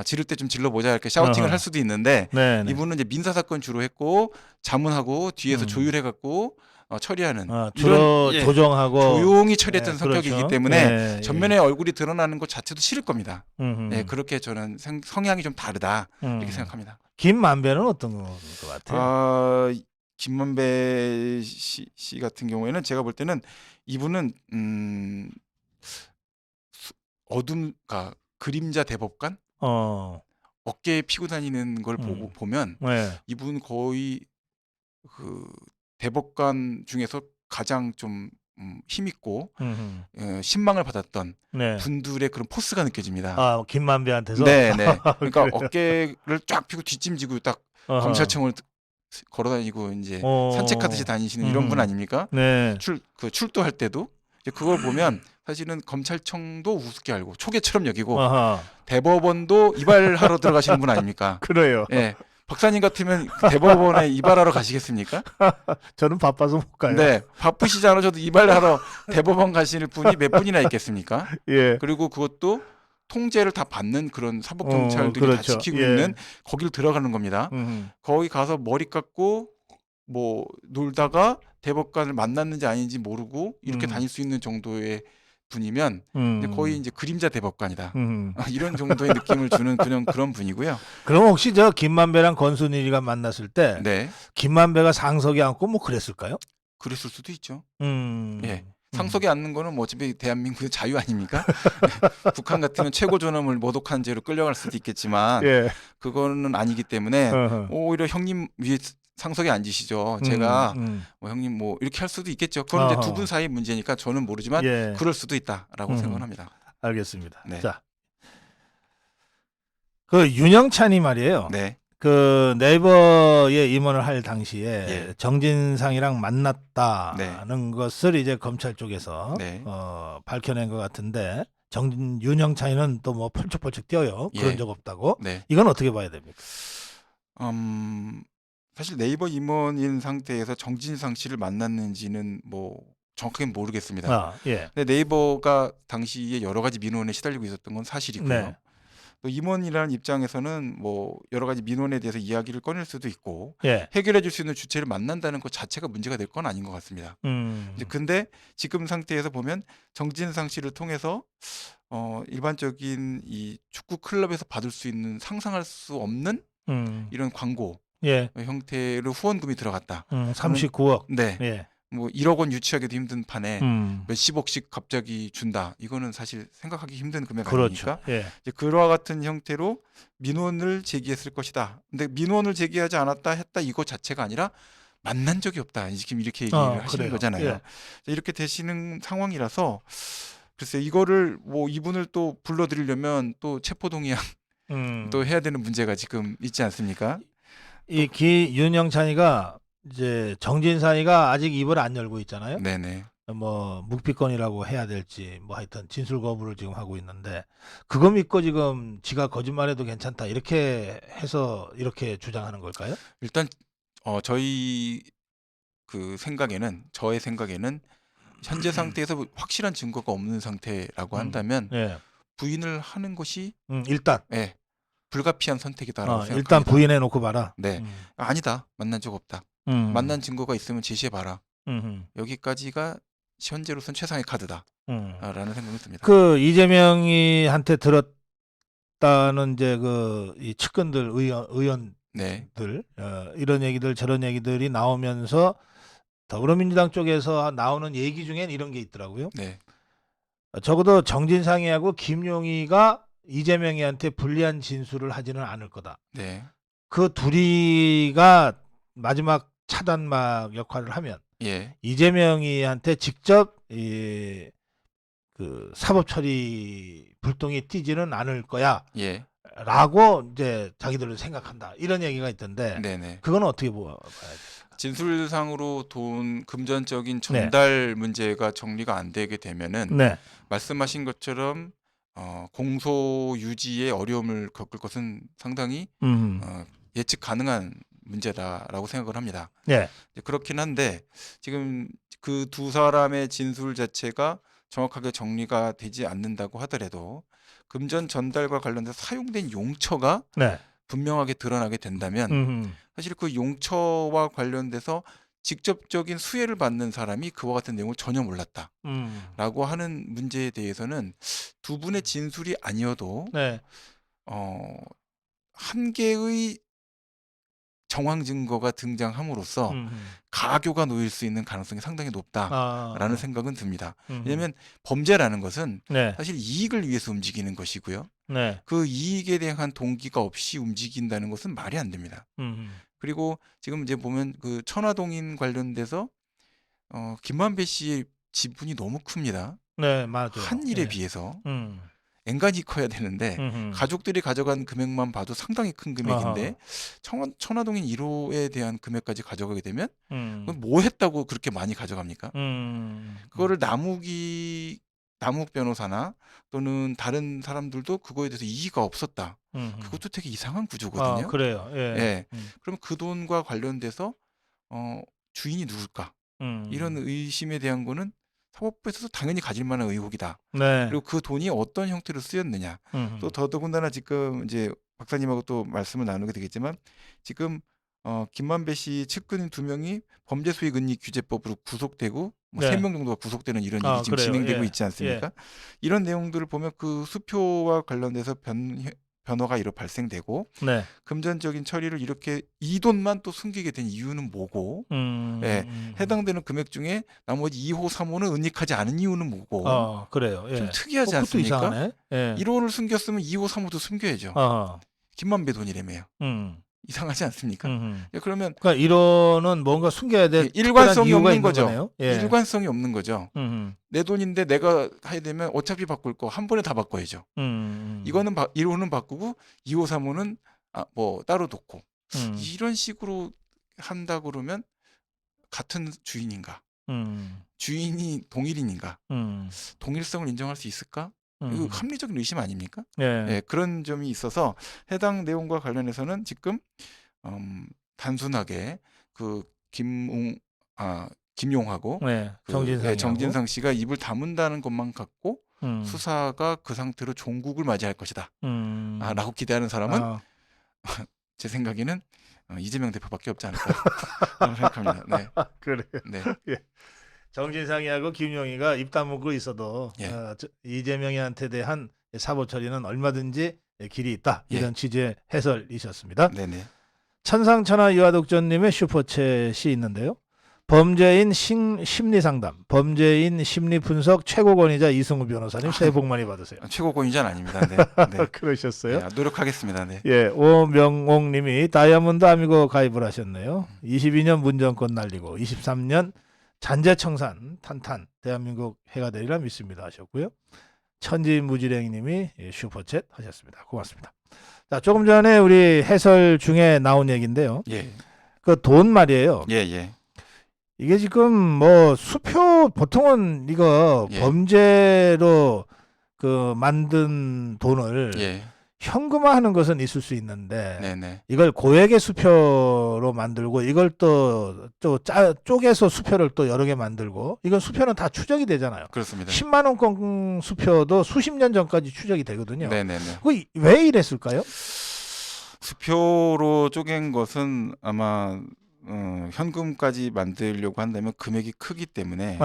지를 때 좀 질러보자 이렇게 샤우팅을 할 수도 있는데 이분은 이제 민사 사건 주로 했고 자문하고 뒤에서 조율해갖고 처리하는 주로 조정하고 조용히 처리했던 성격이기 그렇죠. 때문에 전면에 얼굴이 드러나는 것 자체도 싫을 겁니다. 그렇게 저는 성향이 좀 다르다 이렇게 생각합니다. 김만배는 어떤 것 같아요? 김만배 씨 같은 경우에는 제가 볼 때는 이분은 어둠가 그림자 대법관 어깨에 피고 다니는 걸 보면 이분 거의 그 대법관 중에서 가장 좀 힘있고 신망을 받았던 네. 분들의 그런 포스가 느껴집니다. 아, 김만배한테서? 네네. 그러니까 그래요? 어깨를 쫙 펴고 뒷짐지고 딱 어허. 검찰청을 걸어다니고 이제 산책하듯이 다니시는 이런 분 아닙니까? 네. 출두할 때도 이제 그걸 보면 사실은 검찰청도 우습게 알고 초계처럼 여기고 아하. 대법원도 이발하러 들어가시는 분 아닙니까? 그래요. 예. 박사님 같으면 대법원에 이발하러 가시겠습니까? 저는 바빠서 못 가요. 네. 바쁘시지 않으셔도 이발하러 대법원 가시는 분이 몇 분이나 있겠습니까? 예. 그리고 그것도 통제를 다 받는 그런 사법경찰들이 다 그렇죠. 지키고 예. 있는 거기를 들어가는 겁니다. 거기 가서 머리 깎고 뭐 놀다가 대법관을 만났는지 아닌지 모르고 이렇게 다닐 수 있는 정도의 분이면 이제 거의 이제 그림자 대법관이다. 이런 정도의 느낌을 주는 그런 분이고요. 그럼 혹시 저 김만배랑 권순일이가 만났을 때 네. 김만배가 상석에 앉고 뭐 그랬을까요? 그랬을 수도 있죠. 예. 상속에 앉는 거는 뭐 어차피 대한민국의 자유 아닙니까? 북한 같으면 최고 존엄을 모독한 죄로 끌려갈 수도 있겠지만 예. 그거는 아니기 때문에 오히려 형님 위에 상석에 앉으시죠. 제가 뭐 형님 뭐 이렇게 할 수도 있겠죠. 그건 이제 두 분 사이 문제니까 저는 모르지만 예. 그럴 수도 있다라고 생각합니다. 알겠습니다. 네. 자, 그 윤영찬이 말이에요. 네. 그 네이버에 임원을 할 당시에 예. 정진상이랑 만났다는 네. 것을 이제 검찰 쪽에서 네. 밝혀낸 것 같은데 윤영찬이는 또 뭐 펄쩍펄쩍 뛰어요. 그런 예. 적 없다고. 네. 이건 어떻게 봐야 됩니까? 사실 네이버 임원인 상태에서 정진상 씨를 만났는지는 뭐 정확하게 모르겠습니다. 아, 예. 근데 네이버가 당시에 여러 가지 민원에 시달리고 있었던 건 사실이고요. 네. 또 임원이라는 입장에서는 뭐 여러 가지 민원에 대해서 이야기를 꺼낼 수도 있고 예. 해결해 줄 수 있는 주체를 만난다는 것 자체가 문제가 될 건 아닌 것 같습니다. 이제 근데 지금 상태에서 보면 정진상 씨를 통해서 일반적인 이 축구 클럽에서 받을 수 있는 상상할 수 없는 이런 광고 예. 형태로 후원금이 들어갔다. 39억. 네. 예. 뭐 1억 원 유치하기도 힘든 판에 음. 몇십억씩 갑자기 준다. 이거는 사실 생각하기 힘든 금액 그렇죠. 아닙니까? 예. 이제 그와 같은 형태로 민원을 제기했을 것이다. 근데 민원을 제기하지 않았다 했다 이거 자체가 아니라 만난 적이 없다. 지금 이렇게 얘기를 하시는 그래요. 거잖아요. 예. 이렇게 되시는 상황이라서 글쎄 이거를 뭐 이분을 또 불러드리려면 또 체포동의안 또 해야 되는 문제가 지금 있지 않습니까? 이 윤영찬이가 이제 정진상이가 아직 입을 안 열고 있잖아요. 네네. 뭐 묵비권이라고 해야 될지 뭐 하여튼 진술 거부를 지금 하고 있는데 그거 믿고 지금 지가 거짓말해도 괜찮다 이렇게 해서 이렇게 주장하는 걸까요? 일단 저희 저의 생각에는 현재 상태에서 확실한 증거가 없는 상태라고 한다면 예. 부인을 하는 것이 일단 불가피한 선택이다라고 생각합니다. 일단 부인해 놓고 봐라. 네. 아니다. 만난 적 없다. 만난 증거가 있으면 제시해 봐라. 여기까지가 현재로선 최상의 카드다. 라는 생각이 듭니다. 그 이재명이한테 들었다는 이제 이 측근들 의원들 네. 이런 얘기들 저런 얘기들이 나오면서 더불어민주당 쪽에서 나오는 얘기 중엔 이런 게 있더라고요. 네. 적어도 정진상이하고 김용희가 이재명이한테 불리한 진술을 하지는 않을 거다. 네. 그 둘이가 마지막 차단막 역할을 하면 예. 이재명이한테 직접 그 사법 처리 불똥이 튀지는 않을 거야. 예. 라고 이제 자기들은 생각한다. 이런 얘기가 있던데. 네네. 그건 어떻게 봐야 돼? 진술상으로 돈 금전적인 전달 문제가 정리가 안 되게 되면은 말씀하신 것처럼 공소 유지에 어려움을 겪을 것은 상당히 예측 가능한 문제다라고 생각을 합니다. 네. 그렇긴 한데 지금 그 두 사람의 진술 자체가 정확하게 정리가 되지 않는다고 하더라도 금전 전달과 관련돼서 사용된 용처가 분명하게 드러나게 된다면 사실 그 용처와 관련돼서 직접적인 수혜를 받는 사람이 그와 같은 내용을 전혀 몰랐다라고 하는 문제에 대해서는 두 분의 진술이 아니어도 한 개의 정황 증거가 등장함으로써 가교가 놓일 수 있는 가능성이 상당히 높다라는 생각은 듭니다. 왜냐하면 범죄라는 것은 사실 이익을 위해서 움직이는 것이고요. 그 이익에 대한 동기가 없이 움직인다는 것은 말이 안 됩니다. 그리고 지금 이제 보면 그 천화동인 관련돼서 김만배 씨의 지분이 너무 큽니다. 네, 맞아요. 한 일에 예. 비해서 음. 엔간히 커야 되는데 음흠. 가족들이 가져간 금액만 봐도 상당히 큰 금액인데 천화동인 1호에 대한 금액까지 가져가게 되면 그건 뭐 했다고 그렇게 많이 가져갑니까? 그거를 남욱 변호사나 또는 다른 사람들도 그거에 대해서 이의가 없었다. 그것도 되게 이상한 구조거든요. 그래요. 예. 예. 그럼 그 돈과 관련돼서 주인이 누굴까? 이런 의심에 대한 거는 사법부에서도 당연히 가질 만한 의혹이다. 네. 그리고 그 돈이 어떤 형태로 쓰였느냐. 또 더더군다나 지금 이제 박사님하고 또 말씀을 나누게 되겠지만 지금 김만배 씨 측근 2명이 범죄수익은닉규제법으로 구속되고 뭐 네. 3명 정도가 구속되는 이런 일이 지금 그래요. 진행되고 예. 있지 않습니까? 이런 내용들을 보면 그 수표와 관련돼서 변화가 이렇게 발생되고 네. 금전적인 처리를 이렇게 이 돈만 또 숨기게 된 이유는 뭐고 예, 해당되는 금액 중에 나머지 2호, 3호는 은닉하지 않은 이유는 뭐고 그래요. 예. 좀 특이하지 그것도 않습니까? 이상하네. 예. 1호를 숨겼으면 2호, 3호도 숨겨야죠. 김만배 돈이라며요. 이상하지 않습니까? 예, 그러면 그러니까 1호는 뭔가 숨겨야 될 일관성이 이유가 없는 있는 거죠. 거네요. 예. 일관성이 없는 거죠. 내 돈인데 내가 하야 되면 어차피 바꿀 거 한 번에 다 바꿔야죠. 이거는 1호는 바꾸고 2호, 3호는 뭐 따로 놓고 이런 식으로 한다 그러면 같은 주인인가? 주인이 동일인인가? 동일성을 인정할 수 있을까? 이거 합리적인 의심 아닙니까? 예, 그런 점이 있어서 해당 내용과 관련해서는 지금 단순하게 그 김용하고 네. 그 정진상이 정진상 씨가 입을 다문다는 것만 갖고 수사가 그 상태로 종국을 맞이할 것이다. 라고 기대하는 사람은 제 생각에는 이재명 대표밖에 없지 않을까 생각합니다. 네. 그래요. 네. 예. 정진상이하고 김용희가 입 다물고 있어도 예. 이재명한테 대한 사법 처리는 얼마든지 길이 있다. 이런 예. 취지의 해설이셨습니다. 네네. 천상천하 유아독전님의 슈퍼챗이 있는데요. 범죄인 심리상담, 범죄인 심리분석 최고권위자 이승우 변호사님 새해 복 많이 받으세요. 최고권위자는 아닙니다. 네. 네. 그러셨어요? 네, 노력하겠습니다. 네. 예, 오명옥님이 다이아몬드 아미고 가입을 하셨네요. 22년 문정권 날리고 23년 잔재청산 탄탄 대한민국 해가 되리라 믿습니다 하셨고요. 천지무지랭이님이 슈퍼챗 하셨습니다. 고맙습니다. 자, 조금 전에 우리 해설 중에 나온 얘기인데요. 예. 그 돈 말이에요. 예. 이게 지금 뭐 수표 보통은 이거 예. 범죄로 그 만든 돈을 예. 현금화하는 것은 있을 수 있는데 네네. 이걸 고액의 수표로 만들고 이걸 또 쪼개서 수표를 또 여러 개 만들고 이건 수표는 다 추적이 되잖아요. 그렇습니다. 10만 원권 수표도 수십 년 전까지 추적이 되거든요. 네네네. 왜 이랬을까요? 수표로 쪼갠 것은 아마 현금까지 만들려고 한다면 금액이 크기 때문에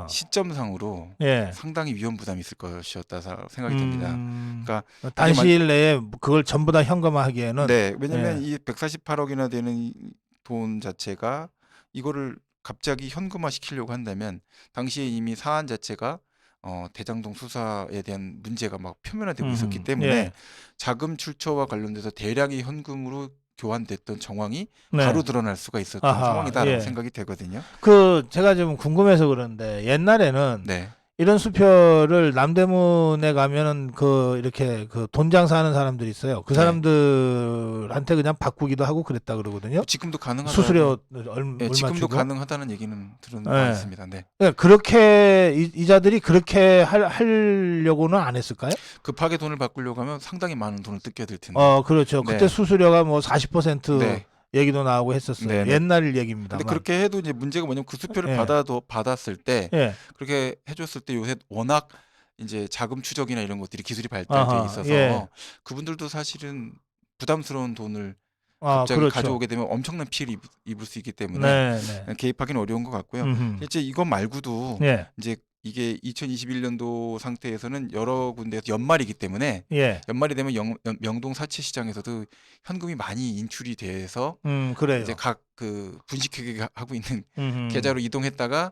시점상으로 상당히 위험 부담이 있을 것이었다 생각이 듭니다. 그러니까 단시일 내에 그걸 전부 다 현금화하기에는 네, 왜냐하면 이 148억이나 되는 돈 자체가 이거를 갑자기 현금화 시키려고 한다면 당시에 이미 사안 자체가 대장동 수사에 대한 문제가 막 표면화되고 있었기 때문에 자금 출처와 관련돼서 대량의 현금으로 교환됐던 정황이 바로 드러날 수가 있었던 상황이다라고 생각이 되거든요. 제가 좀 궁금해서 그런데 옛날에는 네. 이런 수표를 남대문에 가면은 이렇게 돈 장사하는 사람들이 있어요. 그 사람들한테 그냥 바꾸기도 하고 그랬다 그러거든요. 지금도 가능하다. 수수료 얼마 지금도 주고? 가능하다는 얘기는 들은 바 있습니다. 네. 그렇게 이자들이 그렇게 하려고는 안 했을까요? 급하게 돈을 바꾸려고 하면 상당히 많은 돈을 뜯게 될 텐데. 그렇죠. 그때 수수료가 뭐 40% 얘기도 나오고 했었어요. 네네. 옛날 얘기입니다. 근데 그렇게 해도 이제 문제가 뭐냐면 그 수표를 받았을 때 그렇게 해줬을 때 요새 워낙 이제 자금 추적이나 이런 것들이 기술이 발달돼 있어서 그분들도 사실은 부담스러운 돈을 갑자기 가져오게 되면 엄청난 피해를 입을 수 있기 때문에 개입하기는 어려운 것 같고요. 실제 이것 말고도 이제 이게 2021년도 상태에서는 여러 군데에서 연말이기 때문에 연말이 되면 명동 사채 시장에서도 현금이 많이 인출이 돼서 그래요. 이제 각 그 분식회계 하고 있는 계좌로 이동했다가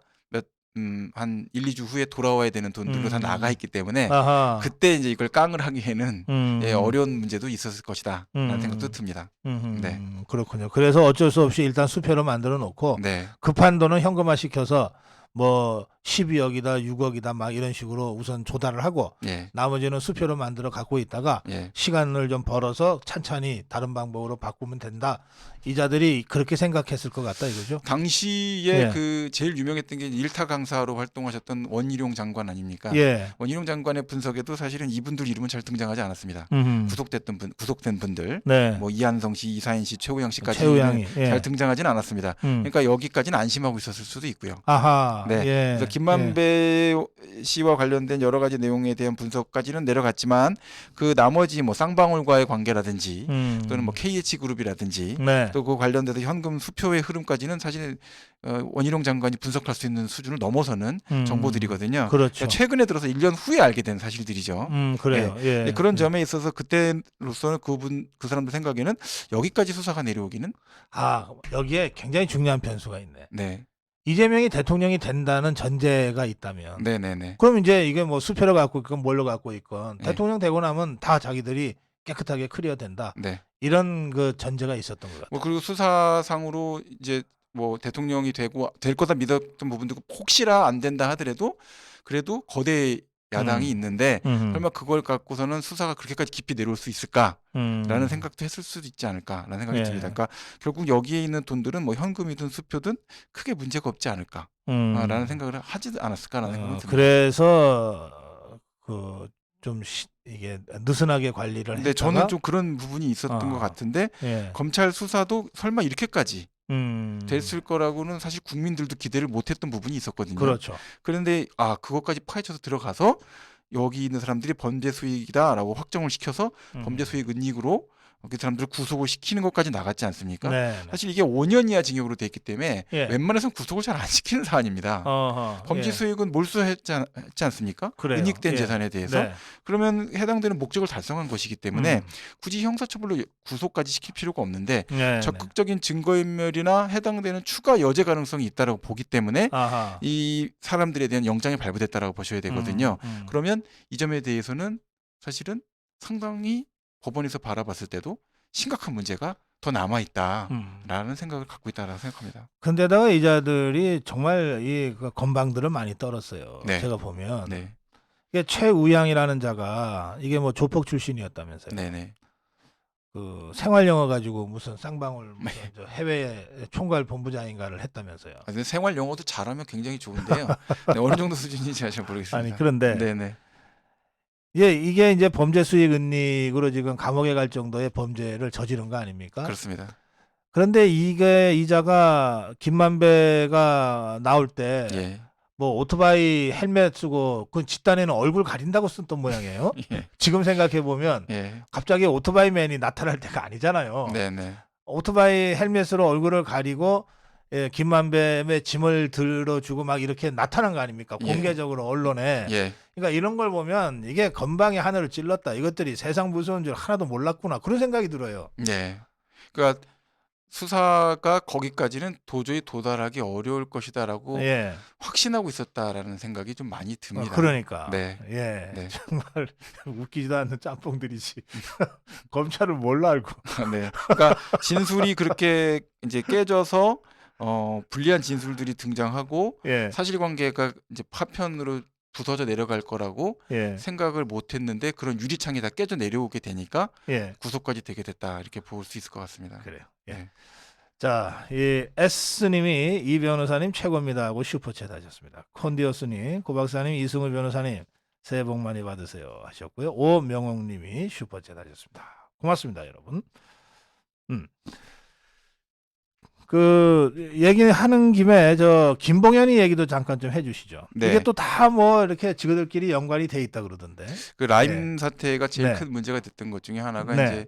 한 1-2주 후에 돌아와야 되는 돈들로 다 나가 있기 때문에 아하. 그때 이제 이걸 깡을 하기에는 예, 음. 어려운 문제도 있었을 것이다라는 생각도 음. 듭니다. 네. 그렇군요. 그래서 어쩔 수 없이 일단 수표로 만들어 놓고 네. 급한 돈은 현금화 시켜서 뭐 12억이다, 6억이다 막 이런 식으로 우선 조달을 하고 예. 나머지는 수표로 만들어 갖고 있다가 예. 시간을 좀 벌어서 찬찬히 다른 방법으로 바꾸면 된다. 이자들이 그렇게 생각했을 것 같다 이거죠. 당시에 예. 그 제일 유명했던 게 일타 강사로 활동하셨던 원희룡 장관 아닙니까? 예. 원희룡 장관의 분석에도 사실은 이분들 이름은 잘 등장하지 않았습니다. 구속된 분들, 네. 뭐 이한성 씨, 이사인 씨, 최우양 씨까지 최우양이 예. 잘 등장하지는 않았습니다. 그러니까 여기까지는 안심하고 있었을 수도 있고요. 아하. 네. 예. 그래서 김만배 씨와 관련된 여러 가지 내용에 대한 분석까지는 내려갔지만 그 나머지 뭐 쌍방울과의 관계라든지 또는 뭐 KH 그룹이라든지 네. 또 그 관련돼서 현금 수표의 흐름까지는 사실 원희룡 장관이 분석할 수 있는 수준을 넘어서는 정보들이거든요. 그렇죠. 그러니까 최근에 들어서 1년 후에 알게 된 사실들이죠. 그래요. 예. 그런 점에 있어서 그때로서는 그 사람들 생각에는 여기까지 수사가 내려오기는 여기에 굉장히 중요한 변수가 있네. 네. 이재명이 대통령이 된다는 전제가 있다면 네네네. 그럼 이제 이게 뭐 수표로 갖고 있건 뭘로 갖고 있건 네. 대통령 되고 나면 다 자기들이 깨끗하게 클리어 된다. 네. 이런 그 전제가 있었던 것 같아요. 뭐 그리고 수사상으로 이제 뭐 대통령이 되고 될 거다 믿었던 부분도 혹시라 안 된다 하더라도 그래도 거대 야당이 있는데 설마 그걸 갖고서는 수사가 그렇게까지 깊이 내려올 수 있을까라는 생각도 했을 수도 있지 않을까라는 생각이 듭니다. 그러니까 결국 여기에 있는 돈들은 뭐 현금이든 수표든 크게 문제가 없지 않을까라는 생각을 하지 않았을까라는 생각이 듭니다. 그래서 그 좀 이게 느슨하게 관리를 근데 했다가 저는 좀 그런 부분이 있었던 것 같은데 예. 검찰 수사도 설마 이렇게까지 됐을 거라고는 사실 국민들도 기대를 못했던 부분이 있었거든요. 그렇죠. 그런데 그것까지 파헤쳐서 들어가서 여기 있는 사람들이 범죄 수익이다라고 확정을 시켜서 범죄 수익 은닉으로 그 사람들을 구속을 시키는 것까지 나갔지 않습니까? 네. 사실 이게 5년 이하 징역으로 돼 있기 때문에 예. 웬만해서는 구속을 잘 안 시키는 사안입니다. 범죄 예. 수익은 몰수했지 않습니까? 그래요. 은닉된 예. 재산에 대해서. 네. 그러면 해당되는 목적을 달성한 것이기 때문에 굳이 형사처벌로 구속까지 시킬 필요가 없는데 네. 적극적인 증거인멸이나 해당되는 추가 여죄 가능성이 있다고 보기 때문에 아하. 이 사람들에 대한 영장이 발부됐다라고 보셔야 되거든요. 음. 그러면 이 점에 대해서는 사실은 상당히 법원에서 바라봤을 때도 심각한 문제가 더 남아있다라는 생각을 갖고 있다라고 생각합니다. 근데다가 이자들이 정말 이 건방들을 많이 떨었어요. 네. 제가 보면 네. 이게 최우양이라는 자가 이게 뭐 조폭 출신이었다면서요. 네네. 그 생활 영어 가지고 무슨 쌍방울 무슨 저 해외 총괄 본부장인가를 했다면서요. 근데 생활 영어도 잘하면 굉장히 좋은데요. 네, 어느 정도 수준인지 잘 모르겠습니다. 아니 그런데 네네. 이게 이제 범죄 수익 은닉으로 지금 감옥에 갈 정도의 범죄를 저지른 거 아닙니까? 그렇습니다. 그런데 이게 이자가 김만배가 나올 때 예. 뭐 오토바이 헬멧 쓰고 그 집단에는 얼굴 가린다고 썼던 모양이에요. 예. 지금 생각해 보면 예. 갑자기 오토바이맨이 나타날 때가 아니잖아요. 네네. 오토바이 헬멧으로 얼굴을 가리고 김만배의 짐을 들어주고 막 이렇게 나타난 거 아닙니까? 예. 공개적으로 언론에. 예. 그러니까 이런 걸 보면 이게 건방의 하늘을 찔렀다. 이것들이 세상 무서운 줄 하나도 몰랐구나. 그런 생각이 들어요. 네. 그러니까 수사가 거기까지는 도저히 도달하기 어려울 것이다라고 예. 확신하고 있었다라는 생각이 좀 많이 듭니다. 그러니까. 네. 예. 네. 정말 웃기지도 않는 짬뽕들이지. 검찰을 뭘로 알고. 네. 그러니까 진술이 그렇게 이제 깨져서 불리한 진술들이 등장하고 예. 사실관계가 이제 파편으로 부서져 내려갈 거라고 예. 생각을 못했는데 그런 유리창이 다 깨져 내려오게 되니까 예. 구속까지 되게 됐다 이렇게 볼 수 있을 것 같습니다. 그래요. 예. 네. 자, 이 S님이 이 변호사님 최고입니다 하고 슈퍼챗 하셨습니다. 콘디오스님, 고 박사님, 이승우 변호사님 새해 복 많이 받으세요 하셨고요. 오명옥님이 슈퍼챗 하셨습니다. 고맙습니다, 여러분. 그 얘기하는 김에 저 김봉현이 얘기도 잠깐 좀 해주시죠. 네. 이게 또 다 뭐 이렇게 지그들끼리 연관이 돼 있다 그러던데. 그 라임 사태가 제일 네. 큰 문제가 됐던 것 중에 하나가 네. 이제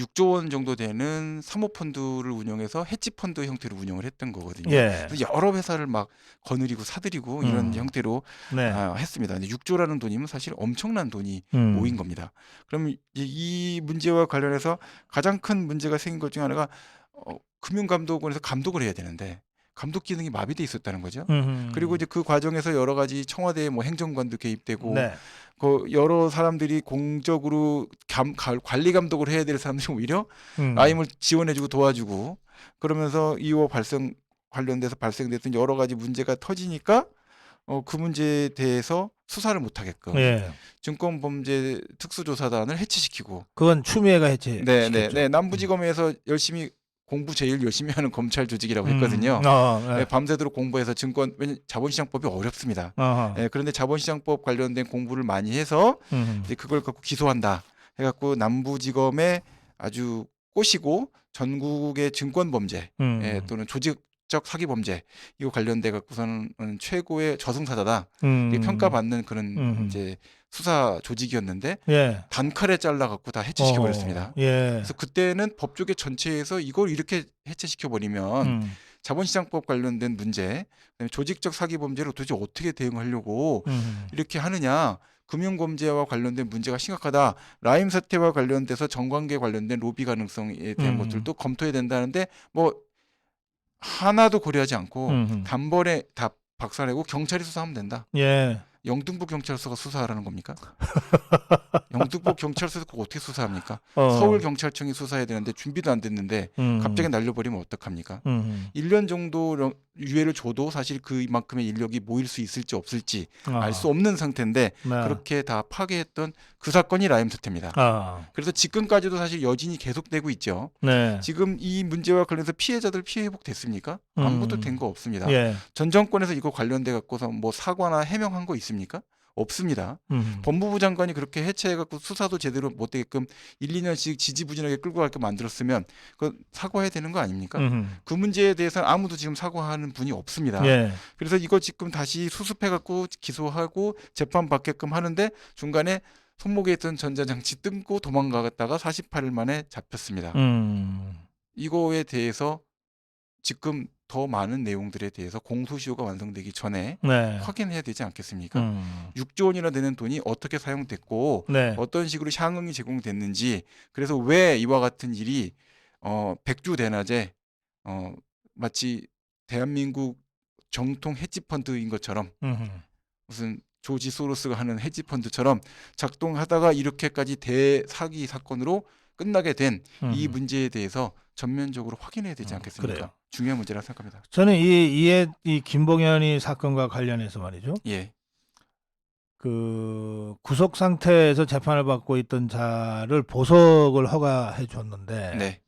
6조 원 정도 되는 사모펀드를 운영해서 헤지펀드 형태로 운영을 했던 거거든요. 예. 그래서 여러 회사를 막 거느리고 사들이고 이런 형태로 네. 했습니다. 근데 6조라는 돈이면 사실 엄청난 돈이 음. 모인 겁니다. 그럼 이제 이 문제와 관련해서 가장 큰 문제가 생긴 것 중에 하나가 금융감독원에서 감독을 해야 되는데 감독 기능이 마비돼 있었다는 거죠. 음. 그리고 이제 그 과정에서 여러 가지 청와대 뭐 행정관도 개입되고 네. 그 여러 사람들이 공적으로 관리 감독을 해야 될 사람들이 오히려 음. 라임을 지원해주고 도와주고 그러면서 이와 관련돼서 발생됐던 여러 가지 문제가 터지니까 그 문제에 대해서 수사를 못하게끔 예. 증권범죄 특수조사단을 해체시키고 그건 추미애가 해체시켰죠. 네, 남부지검에서 열심히 공부 제일 열심히 하는 검찰 조직이라고 했거든요. 네. 네, 밤새도록 공부해서 자본시장법이 어렵습니다. 네, 그런데 자본시장법 관련된 공부를 많이 해서 이제 그걸 갖고 기소한다 해갖고 남부지검에 아주 꼬시고 전국의 증권범죄 또는 조직적 사기범죄 이거 관련돼 갖고서는 최고의 저승사자다 이렇게 평가받는 그런 이제 수사 조직이었는데 예. 단칼에 잘라갖고 다 해체시켜 버렸습니다. 예. 그래서 그때는 법조계 전체에서 이걸 이렇게 해체시켜 버리면 자본시장법 관련된 문제, 그다음에 조직적 사기 범죄를 도대체 어떻게 대응하려고 이렇게 하느냐. 금융범죄와 관련된 문제가 심각하다. 라임 사태와 관련돼서 정관계 관련된 로비 가능성에 대한 것들도 검토해야 된다는데 뭐 하나도 고려하지 않고 단번에 다 박살내고 경찰이 수사하면 된다. 예. 영등포 경찰서가 수사하라는 겁니까? 영등포 경찰서에서 그거 어떻게 수사합니까? 서울 경찰청이 수사해야 되는데 준비도 안 됐는데 갑자기 날려버리면 어떡합니까? 1년 정도 유예를 줘도 사실 그만큼의 인력이 모일 수 있을지 없을지 알 수 없는 상태인데 그렇게 다 파괴했던 그 사건이 라임 사태입니다. 그래서 지금까지도 사실 여진이 계속되고 있죠. 네. 지금 이 문제와 관련해서 피해자들 피해 회복됐습니까? 아무것도 된 거 없습니다. 예. 전 정권에서 이거 관련돼 갖고서 뭐 사과나 해명한 거 있습니까? 없습니다. 법무부 장관이 그렇게 해체해갖고 수사도 제대로 못되게끔 1, 2년씩 지지부진하게 끌고 갈게 만들었으면 그 사과해야 되는 거 아닙니까? 그 문제에 대해서는 아무도 지금 사과하는 분이 없습니다. 예. 그래서 이거 지금 다시 수습해갖고 기소하고 재판 받게끔 하는데 중간에 손목에 있던 전자장치 뜯고 도망가다가 48일 만에 잡혔습니다. 이거에 대해서 지금 더 많은 내용들에 대해서 공소시효가 완성되기 전에 네. 확인해야 되지 않겠습니까? 6조 원이나 되는 돈이 어떻게 사용됐고 네. 어떤 식으로 향응이 제공됐는지 그래서 왜 이와 같은 일이 백주대낮에 마치 대한민국 정통 헤지펀드인 것처럼 무슨 조지 소로스가 하는 헤지펀드처럼 작동하다가 이렇게까지 대사기 사건으로 끝나게 된 이 문제에 대해서 전면적으로 확인해야 되지 않겠습니까? 그래요. 중요한 문제라 생각합니다. 저는 이 김봉현이 사건과 관련해서 말이죠. 예. 그 구속 상태에서 재판을 받고 있던 자를 보석을 허가해 줬는데 네.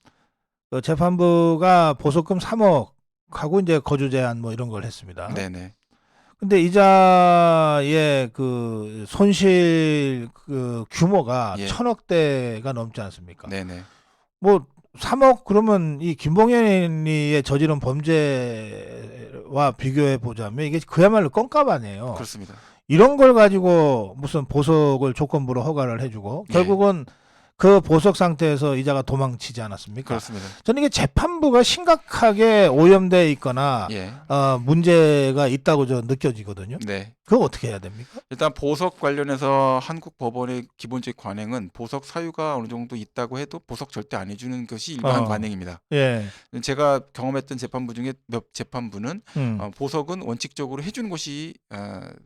그 재판부가 보석금 3억 하고 이제 거주 제한 뭐 이런 걸 했습니다. 네네. 근데 이자의 그 손실 그 규모가 예. 1,000억대가 넘지 않습니까? 네네. 뭐 3억 그러면 이 김봉현이의 저지른 범죄와 비교해 보자면 이게 그야말로 껌값 아니에요. 그렇습니다. 이런 걸 가지고 무슨 보석을 조건부로 허가를 해주고 예. 결국은 그 보석 상태에서 이자가 도망치지 않았습니까? 그렇습니다. 저는 이게 재판부가 심각하게 오염돼 있거나 예. 문제가 있다고 저 느껴지거든요. 네. 그거 어떻게 해야 됩니까? 일단 보석 관련해서 한국 법원의 기본적 관행은 보석 사유가 어느 정도 있다고 해도 보석 절대 안 해주는 것이 일반 관행입니다. 예. 제가 경험했던 재판부 중에 몇 재판부는 보석은 원칙적으로 해주는 것이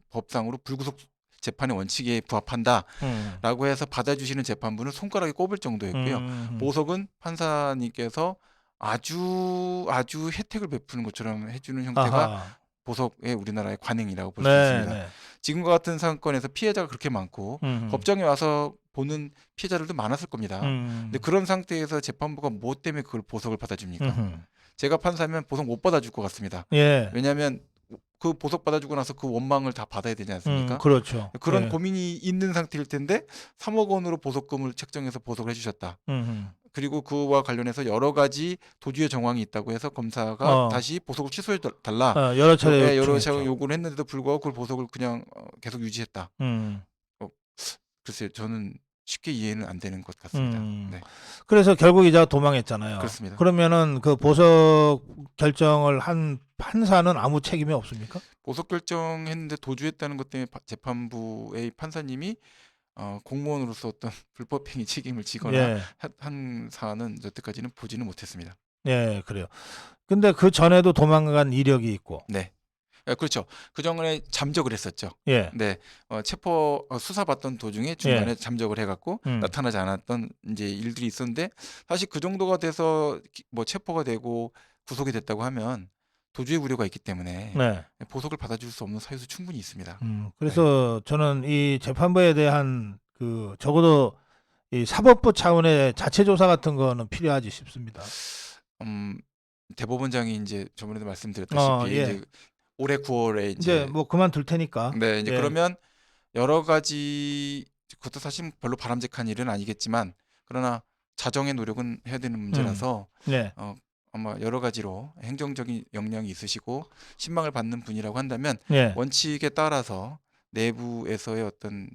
법상으로 불구속 재판의 원칙에 부합한다라고 해서 받아주시는 재판부는 손가락에 꼽을 정도였고요. 보석은 판사님께서 아주 혜택을 베푸는 것처럼 해주는 형태가 아하. 보석의 우리나라의 관행이라고 볼 수 네, 있습니다. 네. 지금과 같은 사건에서 피해자가 그렇게 많고 법정에 와서 보는 피해자들도 많았을 겁니다. 근데 그런 상태에서 재판부가 뭐 때문에 그걸 보석을 받아줍니까? 제가 판사면 보석 못 받아줄 것 같습니다. 예. 왜냐하면 그 보석 받아주고 나서 그 원망을 다 받아야 되지 않습니까? 그렇죠. 그런 예. 고민이 있는 상태일 텐데 3억 원으로 보석금을 책정해서 보석을 해주셨다. 그리고 그와 관련해서 여러 가지 도주의 정황이 있다고 해서 검사가 다시 보석을 취소해 달라. 여러 차례 여러 요청했죠. 차례 요구를 했는데도 불구하고 그걸 보석을 그냥 계속 유지했다. 글쎄요, 저는 쉽게 이해는 안 되는 것 같습니다. 네. 그래서 결국 이자가 도망했잖아요. 그렇습니다. 그러면은 그 보석 결정을 한 판사는 아무 책임이 없습니까? 보석 결정했는데 도주했다는 것 때문에 재판부의 판사님이 공무원으로서 어떤 불법행위 책임을 지거나 예. 한 사안은 여태까지는 보지는 못했습니다. 예, 그래요. 근데 그 전에도 도망간 이력이 있고. 네. 그렇죠. 그전에 잠적을 했었죠. 예. 네. 수사받던 도중에 중간에 잠적을 해갖고 나타나지 않았던 이제 일들이 있었는데 사실 그 정도가 돼서 뭐 체포가 되고 구속이 됐다고 하면 도주의 우려가 있기 때문에 네. 보석을 받아줄 수 없는 사유도 충분히 있습니다. 그래서 저는 이 재판부에 대한 그 적어도 이 사법부 차원의 자체 조사 같은 거는 필요하지 싶습니다. 대법원장이 이제 저번에도 말씀드렸다시피 예. 이제 올해 9월에 이제 뭐 그만둘 테니까. 네, 이제 예. 그러면 여러 가지 그것도 사실 별로 바람직한 일은 아니겠지만 그러나 자정의 노력은 해야 되는 문제라서 네. 아마 여러 가지로 행정적인 역량이 있으시고 신망을 받는 분이라고 한다면 예. 원칙에 따라서 내부에서의 어떤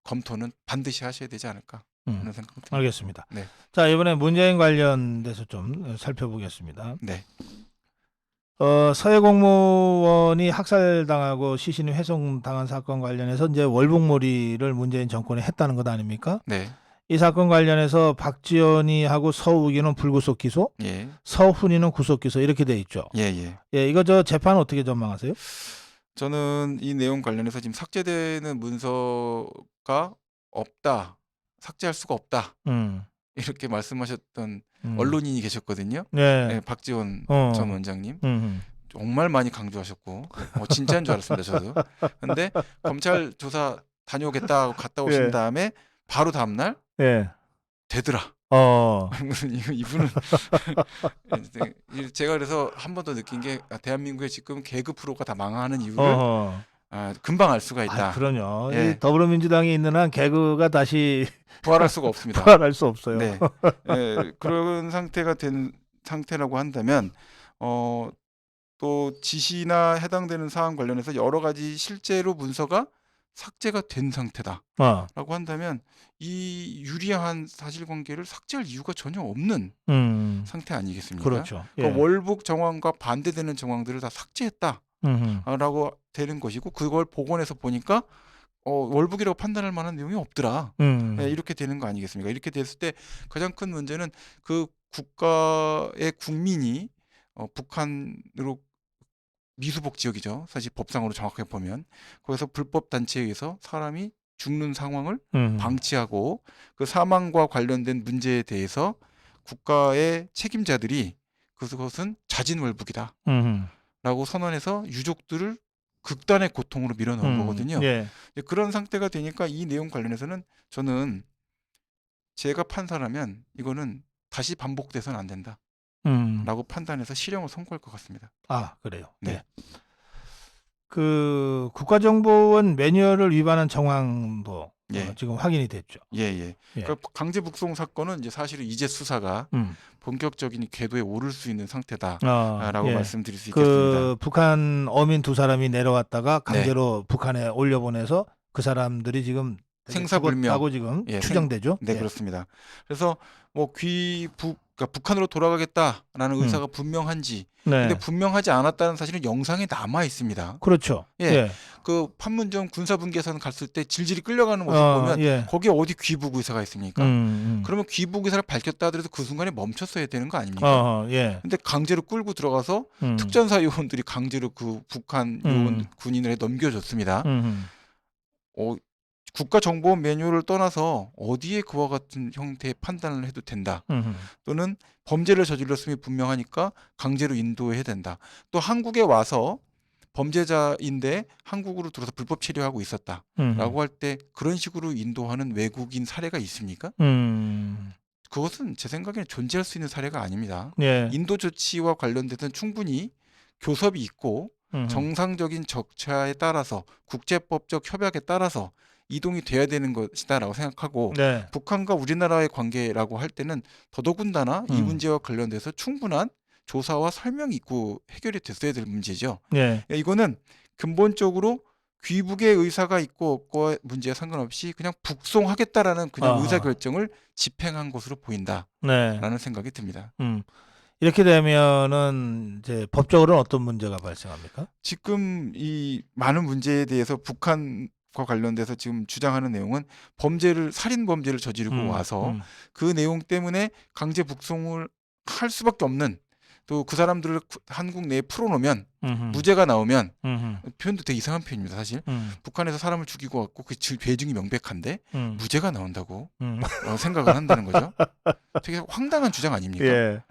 검토는 반드시 하셔야 되지 않을까 하는 생각입니다. 알겠습니다. 네. 자, 이번에 문재인 관련돼서 좀 살펴보겠습니다. 네. 서해 공무원이 학살당하고 시신이 훼손당한 사건 관련해서 이제 월북몰이를 문재인 정권이 했다는 것 아닙니까? 네. 이 사건 관련해서 박지원이하고 서욱이는 불구속 기소, 예. 서훈이는 구속 기소 이렇게 돼 있죠. 예. 예, 이거 저 재판 어떻게 전망하세요? 저는 이 내용 관련해서 지금 삭제되는 문서가 없다, 삭제할 수가 없다 이렇게 말씀하셨던 언론인이 계셨거든요. 네. 네, 박지원 전 원장님 음. 정말 많이 강조하셨고 진짜인 줄 알았습니다, 저도. 근데 검찰 조사 다녀오겠다 하고 갔다 오신 예. 다음에 바로 다음 날 예. 되더라. 이분은 제가 그래서 한 번 더 느낀 게 대한민국에 지금 개그 프로가 다 망하는 이유를 금방 알 수가 있다. 그럼요. 예. 이 더불어민주당이 있는 한 개그가 다시 부활할 수가 없습니다. 부활할 수 없어요. 네. 그런 상태가 된 상태라고 한다면 또 지시나 해당되는 사안 관련해서 여러 가지 실제로 문서가 삭제가 된 상태다라고 한다면 이 유리한 사실관계를 삭제할 이유가 전혀 없는 상태 아니겠습니까? 그렇죠. 그러니까 월북 정황과 반대되는 정황들을 다 삭제했다라고 되는 것이고 그걸 복원해서 보니까 월북이라고 판단할 만한 내용이 없더라. 이렇게 되는 거 아니겠습니까? 이렇게 됐을 때 가장 큰 문제는 그 국가의 국민이 북한으로 미수복 지역이죠. 사실 법상으로 정확하게 보면 거기서 불법 단체에 의해서 사람이 죽는 상황을 방치하고 그 사망과 관련된 문제에 대해서 국가의 책임자들이 그것은 자진월북이다 라고 선언해서 유족들을 극단의 고통으로 밀어넣은 거거든요. 예. 그런 상태가 되니까 이 내용 관련해서는 저는 제가 판사라면 이거는 다시 반복돼서는 안 된다 라고 판단해서 실형을 선고할 것 같습니다. 아, 그래요. 네. 네. 그 국가정보원 매뉴얼을 위반한 정황도 지금 확인이 됐죠. 예. 그러니까 강제 북송 사건은 이제 사실은 이제 수사가 본격적인 궤도에 오를 수 있는 상태다라고 말씀드릴 수 있겠습니다. 그 북한 어민 2사람이 내려왔다가 강제로 북한에 올려보내서 그 사람들이 지금 생사불명 지금 추정되죠. 네, 그렇습니다. 그래서 뭐 그러니까 북한으로 돌아가겠다라는 의사가 분명한지 근데 분명하지 않았다는 사실은 영상에 남아 있습니다. 그렇죠. 그 판문점 군사분계선 갔을 때 질질이 끌려가는 모습 보면 거기에 어디 귀북 의사가 있습니까? 그러면 귀북 의사를 밝혔다 하더라도 그 순간에 멈췄어야 되는 거 아닙니까? 근데 강제로 끌고 들어가서 특전사 요원들이 강제로 그 북한 요원 군인을 넘겨줬습니다. 국가정보원 매뉴얼을 떠나서 어디에 그와 같은 형태의 판단을 해도 된다. 또는 범죄를 저질렀음이 분명하니까 강제로 인도해야 된다. 또 한국에 와서 범죄자인데 한국으로 들어서 불법 체류하고 있었다라고 할 때 그런 식으로 인도하는 외국인 사례가 있습니까? 그것은 제 생각에는 존재할 수 있는 사례가 아닙니다. 인도 조치와 관련돼서는 충분히 교섭이 있고 정상적인 절차에 따라서 국제법적 협약에 따라서 이동이 돼야 되는 것이다라고 생각하고 북한과 우리나라의 관계라고 할 때는 더더군다나 이 문제와 관련돼서 충분한 조사와 설명이 있고 해결이 됐어야 될 문제죠. 이거는 근본적으로 귀북의 의사가 있고 없고의 문제와 상관없이 그냥 북송하겠다라는 그냥 의사결정을 집행한 것으로 보인다라는 생각이 듭니다. 이렇게 되면은 이제 법적으로는 어떤 문제가 발생합니까? 지금 이 많은 문제에 대해서 북한과 관련돼서 지금 주장하는 내용은 살인 범죄를 저지르고 와서 그 내용 때문에 강제 북송을 할 수밖에 없는 또 그 사람들을 한국 내에 풀어놓으면 음흠. 무죄가 나오면 음흠. 표현도 되게 이상한 표현입니다. 사실 북한에서 사람을 죽이고 왔고 그 죄증이 명백한데 무죄가 나온다고 생각을 한다는 거죠. 되게 황당한 주장 아닙니까? 예.